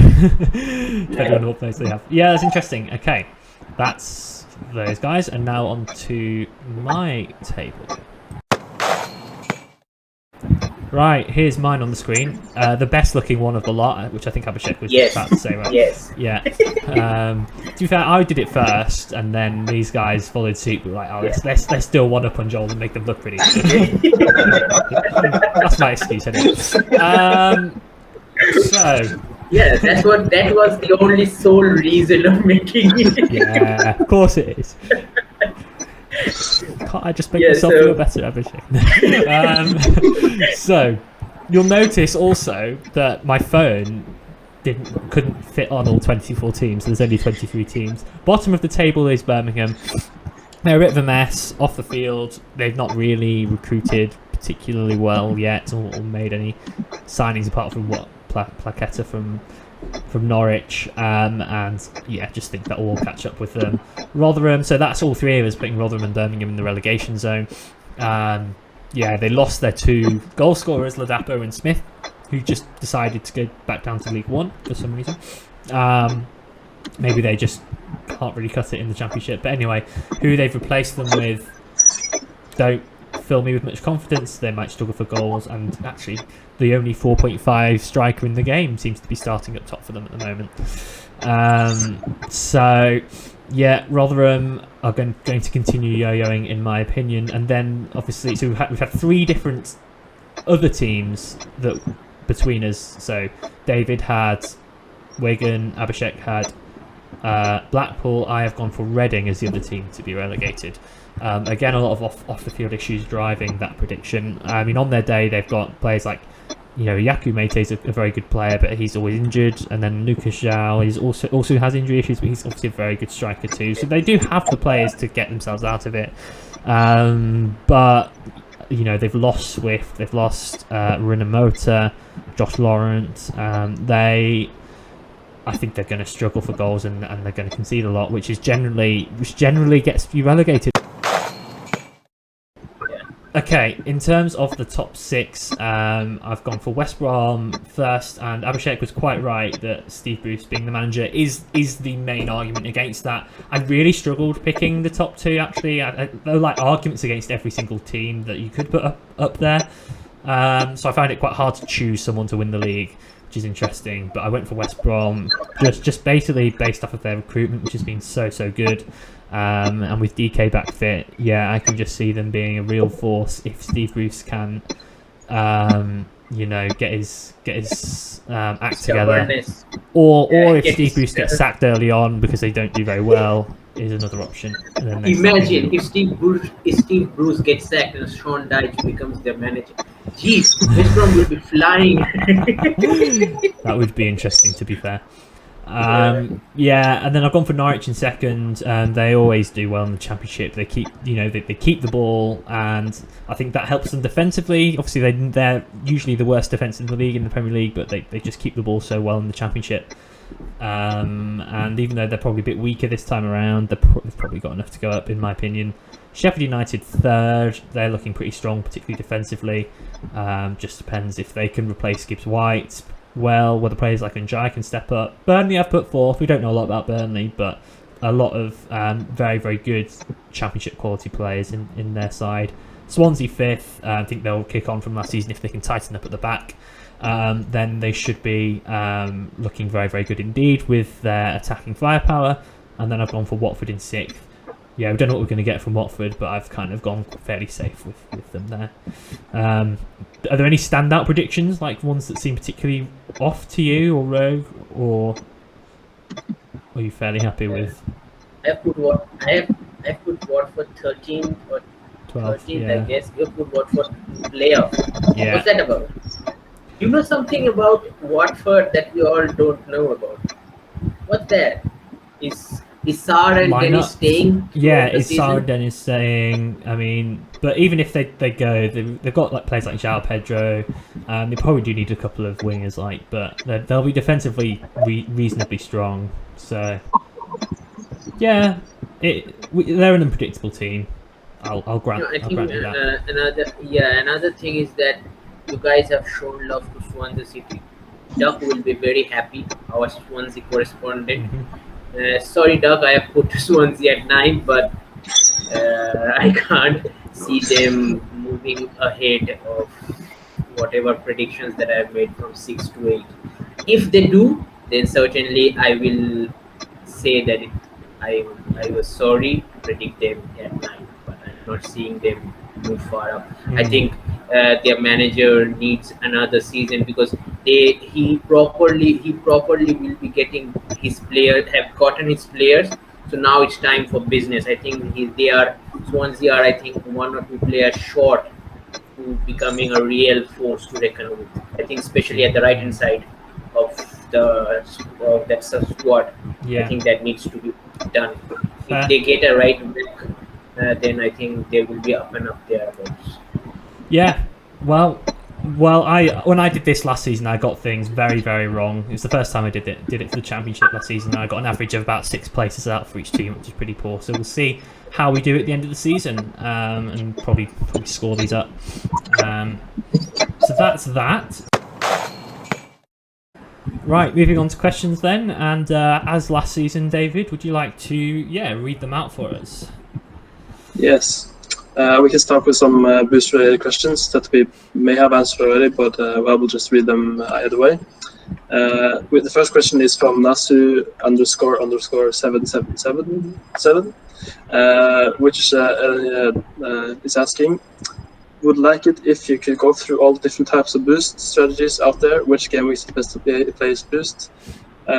Depending on what place they have. Yeah, that's interesting. Okay, that's those guys, and now on to my table. Right, here's mine on the screen. The best looking one of the lot, which I think Abhishek was Yes. about to say, right? Yes. Yeah. To be fair, I did it first, and then these guys followed suit. We were like, oh, let's do a one up on Joel and make them look pretty. That's my excuse, anyway. So. Yeah, that was the only sole reason of making it. Yeah, of course it is. Can't I just make Yeah, myself so- feel better, Abhishek? So, you'll notice also that my phone couldn't fit on all 24 teams. There's only 23 teams. Bottom of the table is Birmingham. They're a bit of a mess off the field. They've not really recruited particularly well yet, or made any signings apart from what Plaqueta from Norwich, and yeah, just think that will catch up with them. Rotherham, so that's all three of us putting Rotherham and Birmingham in the relegation zone. Yeah, they lost their two goal scorers, Ladapo and Smith, who just decided to go back down to League One for some reason. Maybe they just can't really cut it in the Championship. But anyway, who they've replaced them with don't fill me with much confidence. They might struggle for goals, and actually the only 4.5 striker in the game seems to be starting up top for them at the moment. So yeah, Rotherham are going to continue yo-yoing in my opinion. And then obviously, so we've had three different other teams that between us. So David had Wigan, Abhishek had Blackpool. I have gone for Reading as the other team to be relegated. Again, a lot of off the field issues driving that prediction. I mean, on their day, they've got players like, Yaku Mete is a very good player, but he's always injured. And then Lucas Zhao is also has injury issues, but he's obviously a very good striker too. So they do have the players to get themselves out of it. But they've lost Swift, they've lost Rinamota, Josh Lawrence. I think they're going to struggle for goals, and they're going to concede a lot, which generally gets you relegated. Okay, in terms of the top six, I've gone for West Brom first, and Abhishek was quite right that Steve Bruce being the manager is the main argument against that. I really struggled picking the top two, actually. There are like arguments against every single team that you could put up there. So I found it quite hard to choose someone to win the league, which is interesting. But I went for West Brom, just basically based off of their recruitment, which has been so good. And with DK back fit, yeah, I can just see them being a real force if Steve Bruce can, get his act together, or if Steve Bruce gets sacked early on because they don't do very well, is another option. And then Imagine if Steve Bruce gets sacked and Sean Dyche becomes their manager. Jeez, West Brom will be flying. That would be interesting, to be fair. Yeah, and then I've gone for Norwich in second. They always do well in the Championship. They keep, they keep the ball, and I think that helps them defensively. Obviously, they're usually the worst defence in the league in the Premier League, but they just keep the ball so well in the Championship. And even though they're probably a bit weaker this time around, they've probably got enough to go up, in my opinion. Sheffield United third. They're looking pretty strong, particularly defensively. Just depends if they can replace Gibbs-White well, whether players like Njai can step up. Burnley I've put fourth. We don't know a lot about Burnley, but a lot of very, very good Championship quality players in their side. Swansea fifth. I think they'll kick on from last season if they can tighten up at the back. Then they should be looking very, very good indeed with their attacking firepower. And then I've gone for Watford in sixth. Yeah, we don't know what we're going to get from Watford, but I've kind of gone fairly safe with them there. Are there any standout predictions, like ones that seem particularly off to you or rogue, or are you fairly happy with? I put Watford 13 or 12, 13th, yeah. I guess. You put Watford playoff. Yeah. What's that about? You know something about Watford that we all don't know about. What's that? Is Saar and Dennis staying? Yeah, The is Saar season? and Dennis staying? I mean, but even if they go, they've got like players like João Pedro. They probably do need a couple of wingers, but they'll be defensively reasonably strong. So yeah, they're an unpredictable team. I'll grant I think you that. another thing is that you guys have shown love to Swansea City. Duck will be very happy, our Swansea correspondent. Sorry, Doug, I have put Swansea at 9, but I can't see them moving ahead of whatever predictions that I've made from 6 to 8. If they do, then certainly I will say that I was sorry to predict them at 9, but I'm not seeing them move far up. I think their manager needs another season because he properly will be getting his players, have gotten his players. So now it's time for business. I think Swansea are, I think, 1 or 2 players short to becoming a real force to reckon with. I think especially at the right hand side of that squad. Yeah. I think that needs to be done. If they get a right back, then I think they will be up and up there. Yeah. Well, when I did this last season, I got things very, very wrong. It was the first time I did it for the championship last season. And I got an average of about 6 places out for each team, which is pretty poor. So we'll see how we do at the end of the season, and probably score these up. So that's that. Right, moving on to questions then. And as last season, David, would you like to read them out for us? Yes. We can start with some boost-related questions that we may have answered already, but I will just read them either way. The first question is from Nasu__7777, which is asking, would like it if you could go through all the different types of boost strategies out there, which game weeks is best to play boost.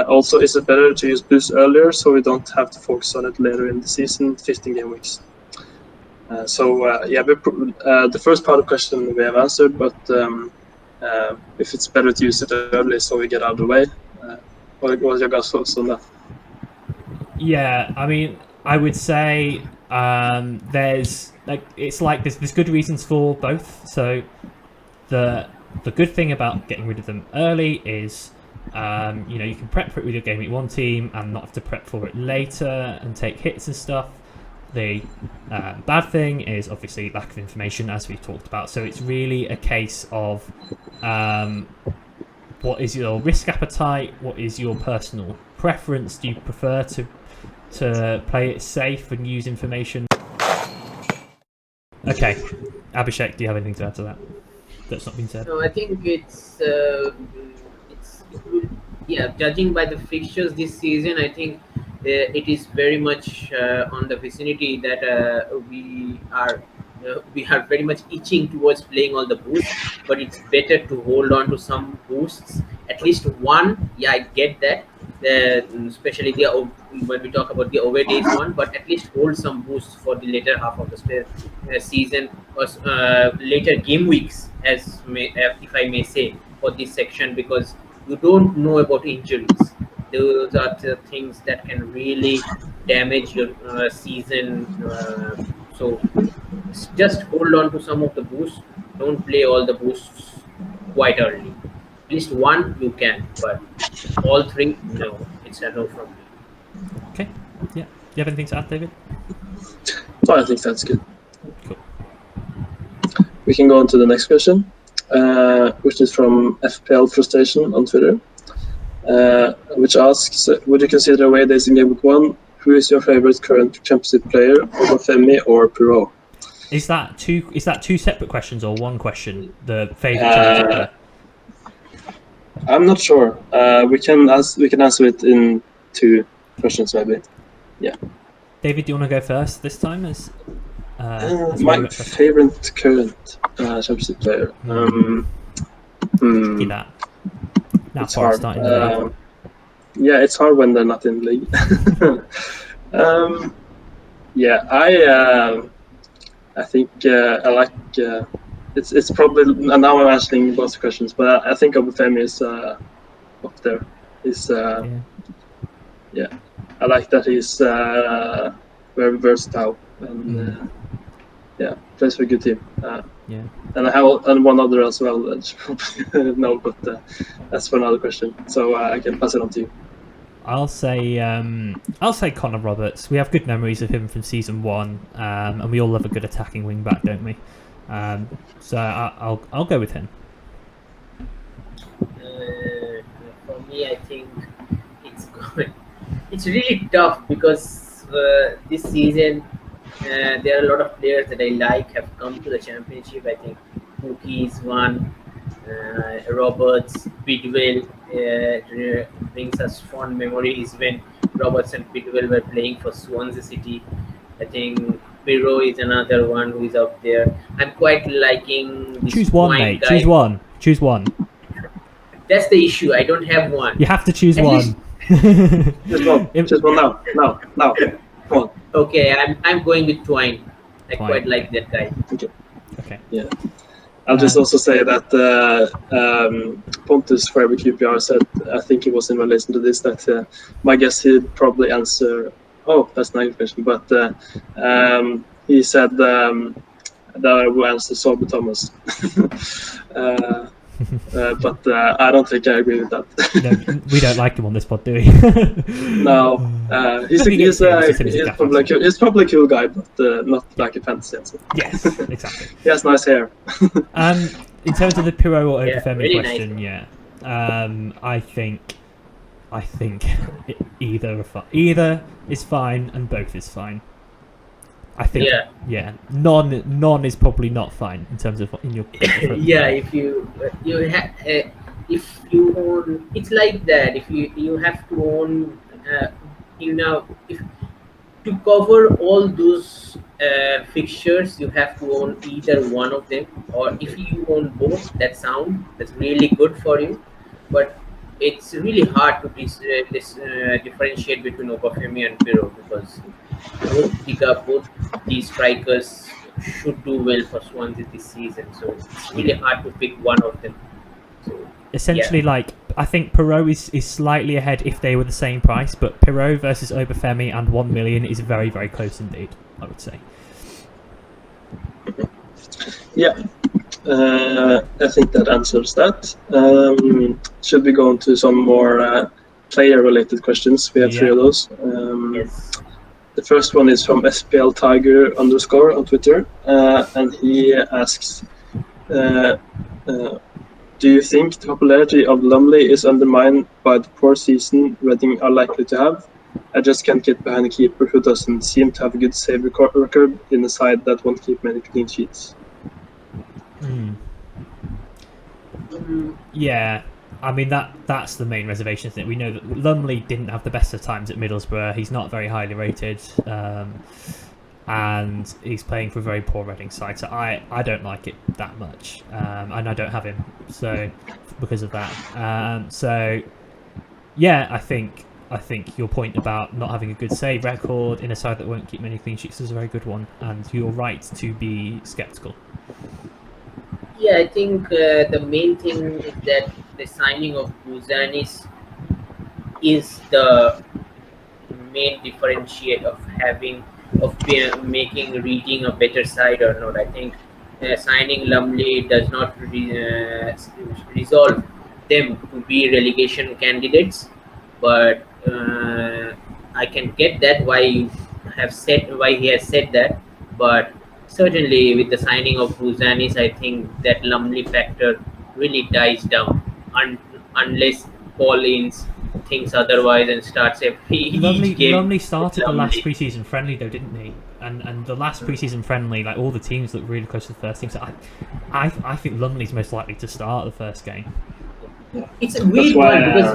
Also, is it better to use boost earlier so we don't have to focus on it later in the season, 15 game weeks? The first part of the question we have answered, but if it's better to use it early so we get out of the way, what was your guys' thoughts on that? Yeah, I mean, I would say there's good reasons for both. So the good thing about getting rid of them early is you can prep for it with your Game Week 1 team and not have to prep for it later and take hits and stuff. The bad thing is obviously lack of information, as we've talked about. So it's really a case of what is your risk appetite? What is your personal preference? Do you prefer to play it safe and use information? Okay, Abhishek, do you have anything to add to that that's not been said? No, I think judging by the fixtures this season, I think it is very much on the vicinity that we are very much itching towards playing all the boosts, but it's better to hold on to some boosts, at least one. Yeah, I get that, especially when we talk about the away days one, but at least hold some boosts for the later half of the season or later game weeks, if I may say, for this section, because you don't know about injuries. Those are the things that can really damage your season. So just hold on to some of the boosts. Don't play all the boosts quite early. At least one you can, but all 3, no. It's a no from me. Okay. Yeah. Do you have anything to add, David? No, I think that's good. Cool. We can go on to the next question, which is from FPL Frustration on Twitter. Which asks, would you consider away days in Game Week 1? Who is your favorite current championship player, Obafemi or Pirot? Is that two separate questions or one question? The favorite championship player? I'm not sure. We can answer it in 2 questions maybe. Yeah. David, do you want to go first this time? As my favorite current championship player. That. It's hard. Yeah, it's hard when they're not in the league. I think I like. It's probably, and now I'm answering both questions, but I think Obafemi is up there. I like that he's very versatile and plays for a good team. Yeah. And I have one other as well. No, but that's for another question. So I can pass it on to you. I'll say Connor Roberts. We have good memories of him from season 1, and we all love a good attacking wing back, don't we? So I'll go with him. For me, I think it's really tough because this season there are a lot of players that I like have come to the championship. I think Mookie is one. Roberts, Bidwell brings us fond memories when Roberts and Bidwell were playing for Swansea City. I think Piro is another one who is out there. I'm quite liking this Choose one, Twine mate. guy. Choose one. That's the issue. I don't have one. You have to choose At one. least- Just one now. Come on. Okay, I'm going with Twine. I Twine. quite like that guy. Okay. Yeah. I'll just also say that Pontus Forever QPR said, I think he was in relation to this, that my guess he'd probably answer. Oh, that's not a question, but he said that I will answer Sorby Thomas. But I don't think I agree with that. No, we don't like him on this pod, do we? No, he's probably a cool guy, but not like a fantasy answer. Yes, exactly. He has nice hair. In terms of the Pirot or Obafemi really question, nice. I think either is fine and both is fine. I think none is probably not fine in terms of in your Yeah, if you own, it's like that. If you have to own, if to cover all those fixtures, you have to own either one of them, or if you own both, that's really good for you. But it's really hard to differentiate between Obafemi and Piro because both these strikers should do well for Swansea this season. So it's really hard to pick one of them. So essentially, like I think Pirot is slightly ahead if they were the same price, but Pirot versus Obafemi and 1 million is very, very close indeed, I would say. Yeah, I think that answers that. Should we go on to some more player-related questions? We have 3 of those. yes. The first one is from SPL Tiger _ on Twitter, and he asks, do you think the popularity of Lumley is undermined by the poor season Reading are likely to have? I just can't get behind a keeper who doesn't seem to have a good save record in a side that won't keep many clean sheets. Yeah, I mean that's the main reservation, isn't it? We know that Lumley didn't have the best of times at Middlesbrough. He's not very highly rated, and he's playing for a very poor Reading side. So I don't like it that much, and I don't have him so because of that. So yeah, I think your point about not having a good save record in a side that won't keep many clean sheets is a very good one, and you're right to be sceptical. Yeah, I think the main thing is that the signing of Buzanis is the main differentiate of making Reading a better side or not. I think signing Lumley does not resolve them to be relegation candidates, but I can get that why he has said that, but certainly with the signing of Buzanis, I think that Lumley factor really dies down unless Paul Ince thinks otherwise and starts each game. Lumley started the last preseason friendly though, didn't he? And the last preseason friendly, like all the teams look really close to the first team. So I think Lumley's most likely to start the first game. It's a weird one because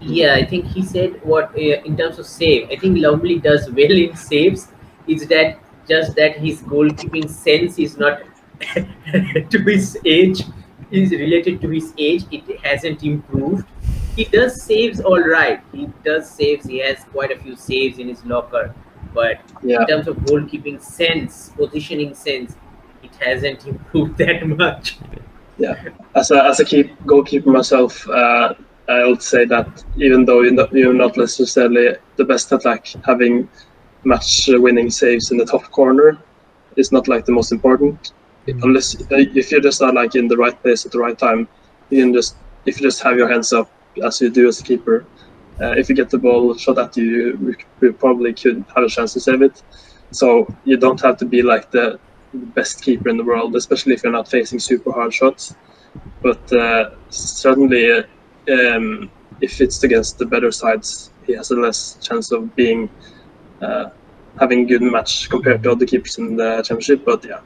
I think he said what in terms of save. I think Lumley does well in saves. It's that just that his goalkeeping sense is not to his age, is related to his age. It hasn't improved. He does saves all right. He does saves. He has quite a few saves in his locker. But in terms of goalkeeping sense, positioning sense, it hasn't improved that much. Yeah, as a goalkeeper myself, I would say that even though you're not necessarily the best at like having match-winning saves in the top corner, it's not like the most important. Unless if you just are like in the right place at the right time, you can just if you just have your hands up as you do as a keeper. If you get the ball shot at you, you probably could have a chance to save it. So you don't have to be like the best keeper in the world, especially if you're not facing super hard shots. But certainly, if it's against the better sides, he has a less chance of being having a good match compared to other keepers in the championship. But yeah,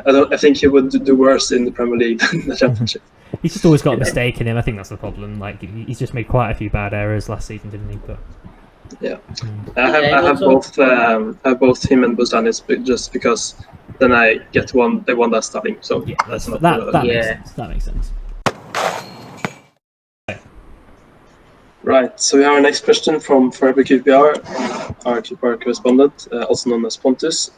I think he would do worse in the Premier League than the championship. He's just always got a mistake in him. I think that's the problem. Like he's just made quite a few bad errors last season, didn't he? But yeah, I have both him and Busanis just because then I get one. They won that starting, so yeah, that's not that makes sense. That makes sense. Right, so we have our next question from Forever QPR, our QPR correspondent, also known as Pontus.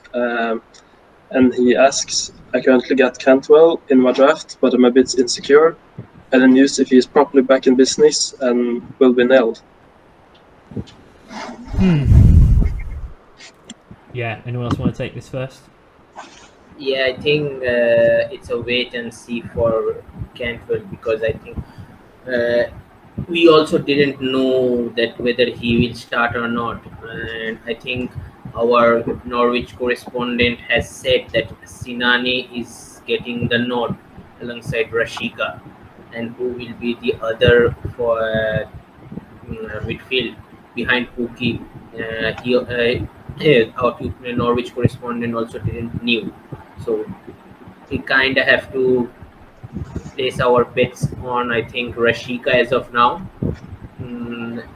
And he asks, I currently got Cantwell in my draft, but I'm a bit insecure. Any news if he is properly back in business and will be nailed? Yeah, anyone else want to take this first? Yeah, I think it's a wait and see for Cantwell, because I think we also didn't know that whether he will start or not. And I think our Norwich correspondent has said that Sinani is getting the nod alongside Rashika, and who will be the other for midfield behind Pookie. Our Norwich correspondent also didn't knew, so we kind of have to place our bets on, I think, Rashika as of now.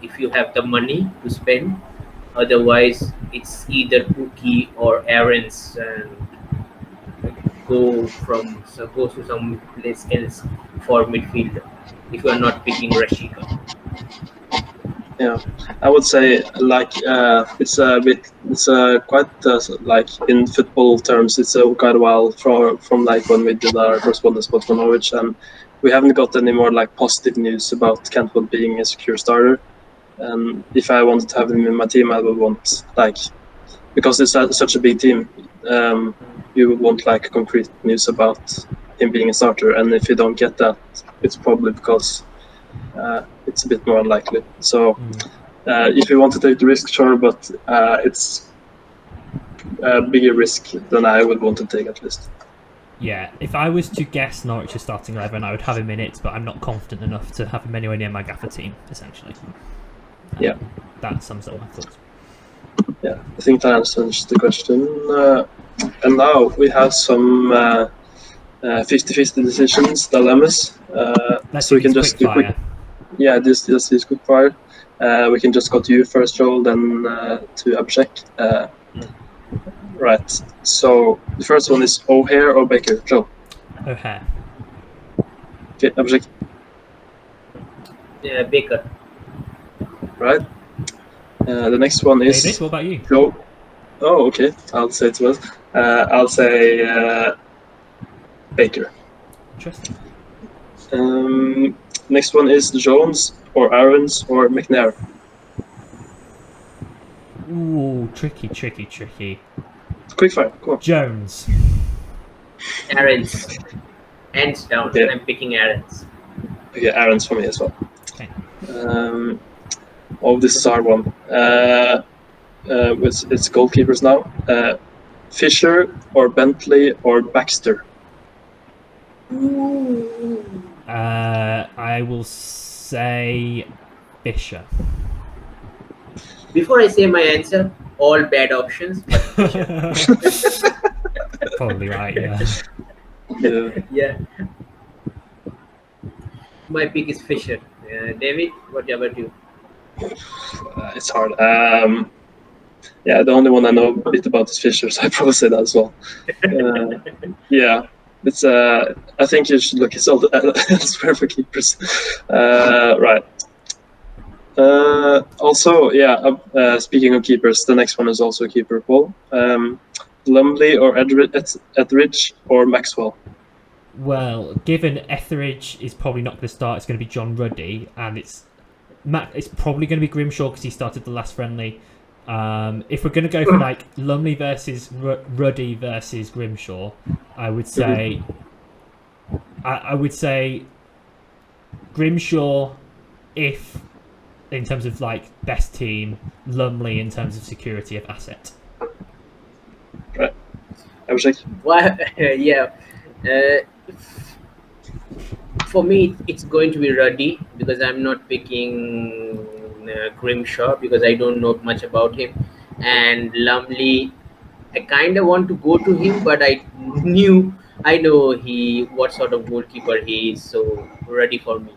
If you have the money to spend, otherwise it's either Pookie or Aaron's, and go to some place else for midfield if you are not picking Rashika. Yeah, I would say like it's quite like in football terms, it's quite a while from like when we did our correspondence spot for Norwich, and we haven't got any more like positive news about Cantwell being a secure starter. And if I wanted to have him in my team, I would want like, because it's such a big team, you would want like concrete news about him being a starter. And if you don't get that, it's probably because it's a bit more unlikely. So if you want to take the risk, sure, but it's a bigger risk than I would want to take at least. Yeah, if I was to guess Norwich's starting 11, I would have him in it, but I'm not confident enough to have him anywhere near my Gaffr team, essentially. Yeah. That sums up my thoughts. Yeah, I think that answers the question. And now we have some 50-50 decisions, dilemmas. So we can just do quick. Yeah, this is quick fire. We can just go to you first, Joel, then to Abhishek. Right. So the first one is O'Hare or Baker, Joel? O'Hare. Okay, Abhishek. Yeah, Baker. Right. The next one is David, what about you? Joe. Oh, okay. I'll say it was. I'll say Baker. Interesting. Next one is Jones or Aarons or McNair. Ooh, tricky. Quick fire, come on. Jones. Aaron's. Hands down. Yeah. I'm picking Aaron's. Okay, Aarons for me as well. Okay. This is a hard one. It's goalkeepers now. Fisher or Bentley or Baxter? I will say Fisher. Before I say my answer, all bad options. But Probably right, yeah. yeah. My pick is Fisher. David, what about you? It's hard. Yeah, the only one I know a bit about is Fisher, so I probably say that as well. Yeah, it's. I think you should look elsewhere for keepers. Right. Also, yeah. Speaking of keepers, the next one is also a keeper, Paul. Lumley or Etheridge or Maxwell? Well, given Etheridge is probably not going to start, it's going to be John Ruddy, and it's probably going to be Grimshaw because he started the last friendly. If we're going to go for like Lumley versus Ruddy versus Grimshaw, I would say Grimshaw, if in terms of like best team, Lumley in terms of security of asset. Right. Abhishek? Well, yeah. For me, it's going to be Ruddy because I'm not picking Grimshaw because I don't know much about him. And Lumley, I kind of want to go to him, but I know what sort of goalkeeper he is. So Ruddy for me.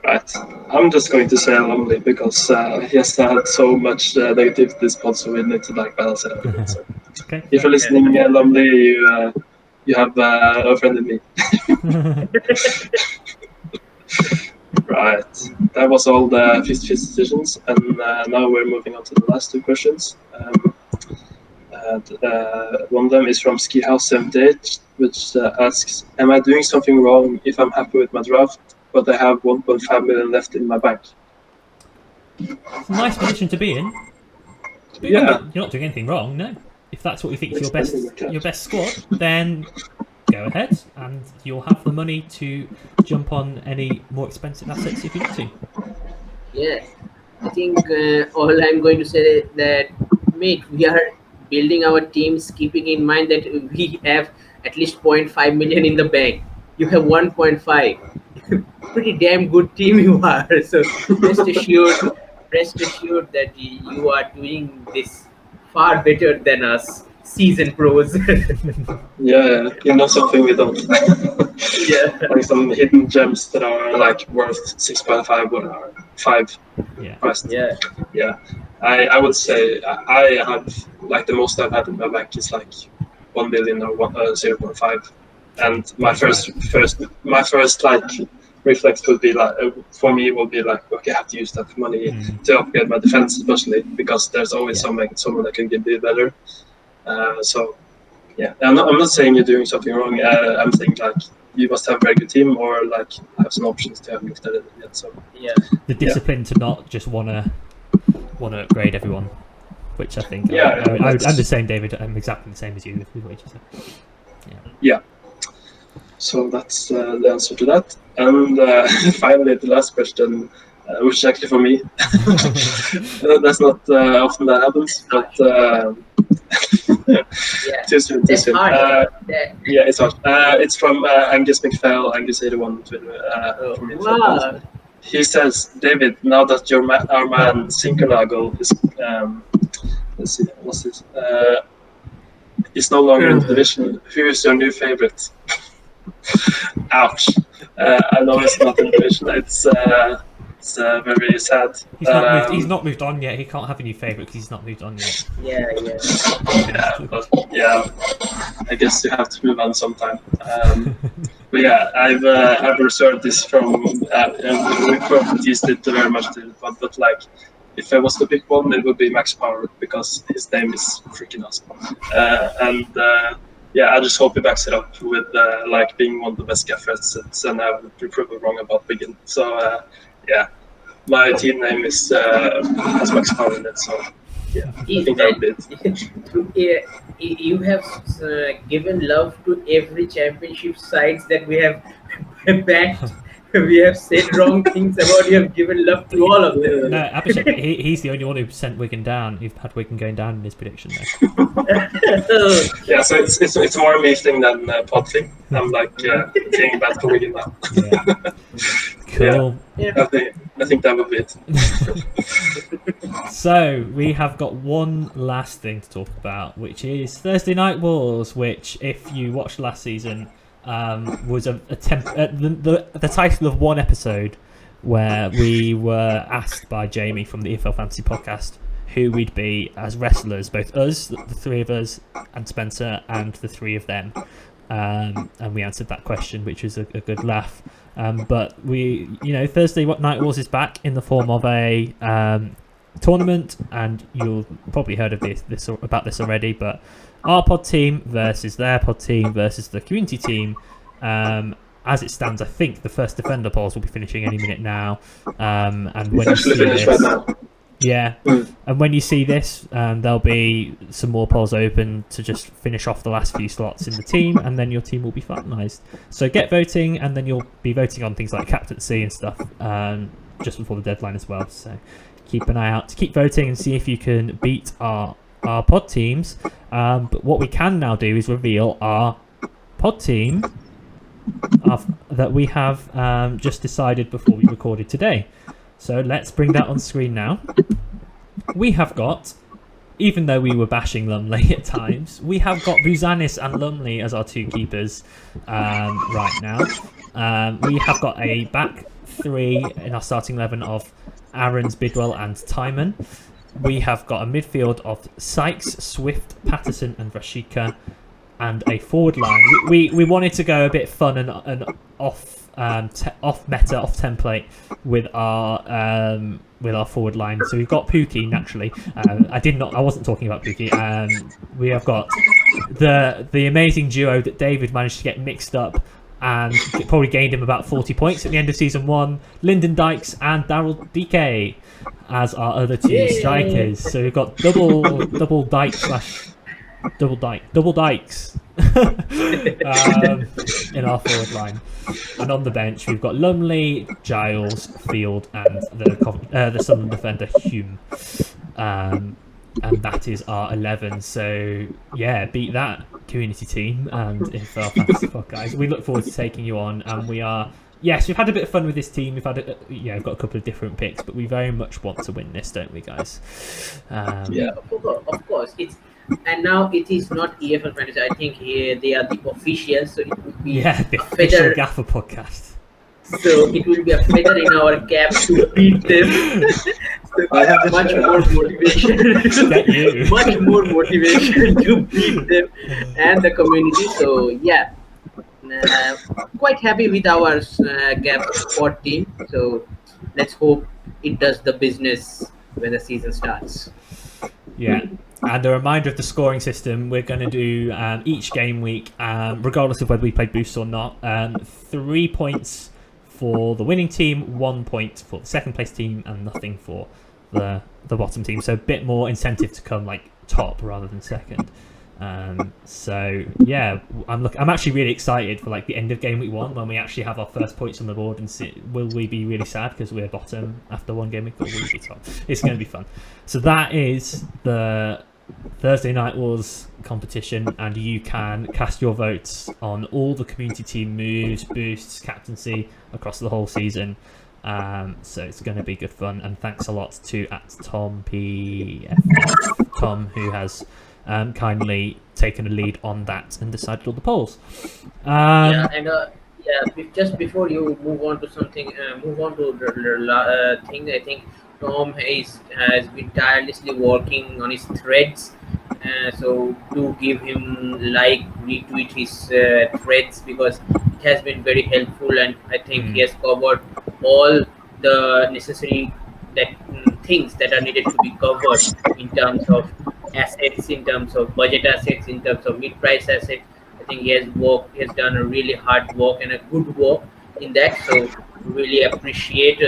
Right. I'm just going to say Lumley because he has had so much negativity this pod, so we need to like balance it out a bit. So. Okay. If you're listening, Lumley, you have offended me. Right. That was all the 50-50 decisions, and now we're moving on to the last two questions. One of them is from Skihouse78, which asks, am I doing something wrong if I'm happy with my draft, but I have 1.5 million left in my bank? It's a nice position to be in. But Yeah. You're not doing anything wrong, no. If that's what you think is your best squad, then go ahead and you'll have the money to jump on any more expensive assets if you need to. Yeah, I think all I'm going to say is that, mate, we are building our teams keeping in mind that we have at least 0.5 million in the bank. You have 1.5. Pretty damn good team you are. So rest assured that you are doing this far better than us season pros. Yeah, you know something we don't. Yeah. Like some hidden gems that are like worth 6.5 or 5. Yeah. Priced. Yeah. Yeah. I would say I have like the most I've had in my bank is like 1 million or 0.5. And my first like reflex would be like for me would be like, okay, I have to use that money to upgrade my defense, especially because there's always someone that can be better. So yeah, I'm not saying you're doing something wrong. I'm saying like you must have a very good team or like have some options to have looked at it yet. So Yeah. The discipline to not just wanna upgrade everyone, which I think I'm the same, David. I'm exactly the same as you with what you said. Yeah. So that's the answer to that. And finally, the last question, which is actually for me. That's not often that happens, but too soon. Yeah, it's hard. It's from Angus McPhail, Angus81 on Twitter. Wow. He says, David, now that our man Sinkernagel is, let's see, what's this? Is no longer in the division, who is your new favorite? Ouch. I know it's not in the division. It's very sad. He's not moved on yet. He can't have a new favourite because he's not moved on yet. But I guess you have to move on sometime. But yeah, I've reserved this from we probably teased it very much, but like if I was to pick one, it would be Max Power because his name is freaking awesome. Yeah, I just hope he backs it up with like being one of the best Gaffr assets, and I would be proven wrong about Biggin. So yeah, my team name is has Max Power in it. So yeah, I think that would be it. You have given love to every championship sides that we have backed. We have said wrong things about you. Have given love to all of them. No, Abhishek, he's the only one who sent Wigan down. You've had Wigan going down in his prediction there. Yeah, so it's more me thing than pod thing. I'm like saying bad for Wigan now. Yeah. Cool. Yeah. I think that would be it. So we have got one last thing to talk about, which is Thursday Night Wars, which, if you watched last season, was the title of one episode where we were asked by Jamie from the EFL Fantasy Podcast who we'd be as wrestlers, both us, the three of us, and Spencer, and the three of them. And we answered that question, which was a good laugh. But we, Thursday Night Wars is back in the form of a tournament, and you'll probably heard of this already, but our pod team versus their pod team versus the community team. As it stands, I think the first defender polls will be finishing any minute now. And when you see this, right now. yeah, and when you see this, there'll be some more polls open to just finish off the last few slots in the team, and then your team will be finalised. So get voting, and then you'll be voting on things like captaincy and stuff just before the deadline as well. So keep an eye out to keep voting and see if you can beat our pod teams. But what we can now do is reveal our pod team that we have just decided before we recorded today. So let's bring that on screen now. We have got, even though we were bashing Lumley at times, we have got Buzanis and Lumley as our two keepers right now. We have got a back three in our starting 11 of Aaron's, Bidwell and Timon. We have got a midfield of Sykes, Swift, Patterson and Rashika, and a forward line. We wanted to go a bit fun and off meta, off template with our forward line. So we've got Pookie naturally. I wasn't talking about Pookie. We have got the amazing duo that David managed to get mixed up and probably gained him about 40 points at the end of season 1. Lyndon Dykes and Daryl DK as our other two strikers. So we've got double dykes in our forward line, and on the bench we've got Lumley, Giles, Field, and the Southern defender Hume, and that is our 11. So yeah, beat that community team, and if our fantasy pod guys, we look forward to taking you on, and we are. Yes, we've had a bit of fun with this team. We've had we've got a couple of different picks, but we very much want to win this, don't we, guys? Yeah, of course. And now it is not EFL Fantasy. I think here they are the officials, so it would be the official Gaffr podcast. So it will be a feather in our cap to beat them. So I have much more motivation. Much more motivation to beat them and the community. So yeah, quite happy with our Gaffr pod team. So let's hope it does the business when the season starts. Yeah. And a reminder of the scoring system, we're going to do each game week, regardless of whether we play boosts or not, 3 points for the winning team, 1 point for the second place team, and nothing for the bottom team. So a bit more incentive to come like top rather than second. So yeah, I'm actually really excited for like the end of game week 1 when we actually have our first points on the board, and see, will we be really sad because we're bottom after one game week, or will we be top? It's going to be fun. So that is the Thursday Night Wars competition, and you can cast your votes on all the community team moves, boosts, captaincy across the whole season. So it's going to be good fun, and thanks a lot to Tom who has kindly taken a lead on that and decided all the polls. Just before you move on to something, the thing, I think Tom has been tirelessly working on his threads. So do give him retweet his threads, because it has been very helpful, and I think he has covered all the necessary things that are needed to be covered in terms of assets, in terms of budget assets, in terms of mid-price assets. I think he has done a really hard work and a good work in that. So really appreciate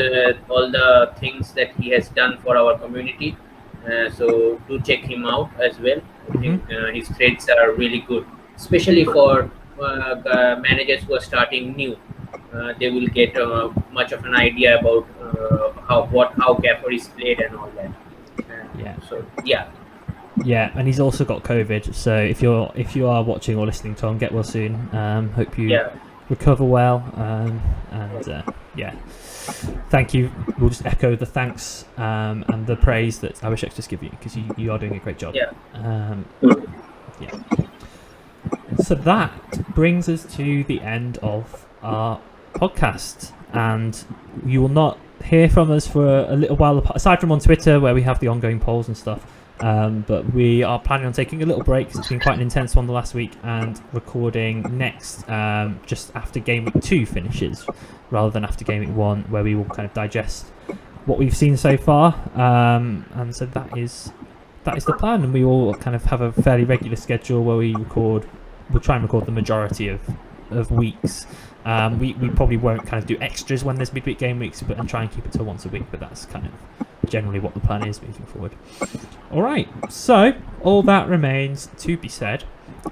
all the things that he has done for our community. So do check him out as well. I think his threads are really good, especially for managers who are starting new. They will get much of an idea about how Gaffr is played and all that. Yeah, and he's also got COVID. So if you are watching or listening, Tom, get well soon. Hope you recover well. Thank you. We'll just echo the thanks and the praise that Abhishek's just given you, because you are doing a great job. So that brings us to the end of our podcast, and you will not hear from us for a little while, aside from on Twitter where we have the ongoing polls and stuff. But we are planning on taking a little break because it's been quite an intense one the last week, and recording next just after game week 2 finishes, rather than after game week 1, where we will kind of digest what we've seen so far. And so that that is the plan, and we all kind of have a fairly regular schedule where we'll try and record the majority of weeks. We probably won't kind of do extras when there's midweek game weeks, and try and keep it to once a week, but that's kind of generally what the plan is moving forward. All right, so all that remains to be said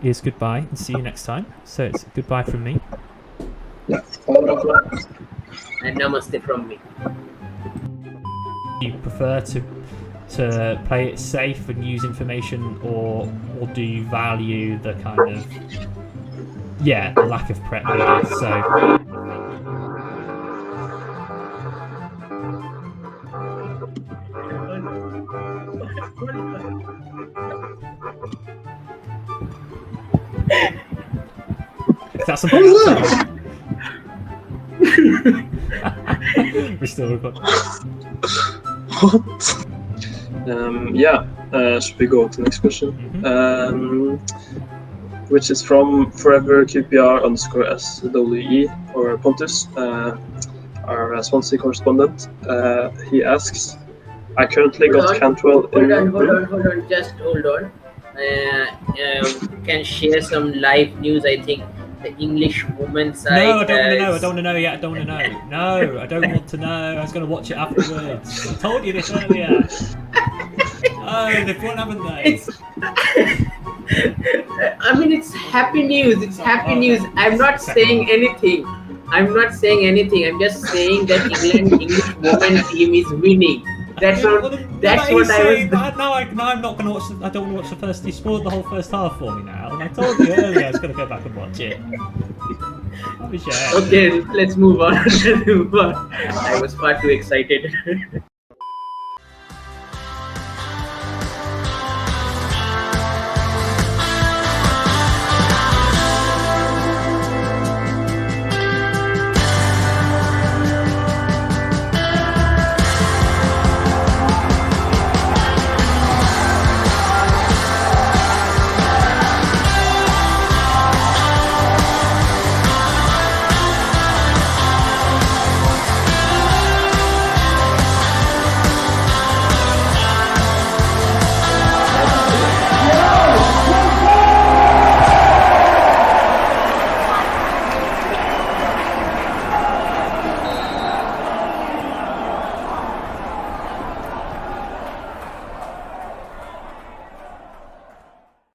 is goodbye and see you next time. So it's goodbye from me. Yeah. And namaste from me. Do you prefer to play it safe and use information, or do you value the kind of the lack of prep maybe? So is that something we're still recording. What? Should we go to the next question? Which is from Forever QPR _SWE or Pontus, our Swansea correspondent. He asks, I currently got Cantwell in... Hold on, just hold on. Can share some live news. I think the English women's side. No, I don't want to know yet. I don't want to know. No, I don't want to know. I was going to watch it afterwards. I told you this earlier. Oh, they've won, haven't they? I mean, it's happy news. It's happy news. I'm not saying anything. I'm just saying that English women's team is winning. That's what I was. Now I'm not going to watch. I don't want to watch the first. You spoiled the whole first half for me now, and I told you earlier I was going to go back and watch it. Okay, let's move on. I was far too excited.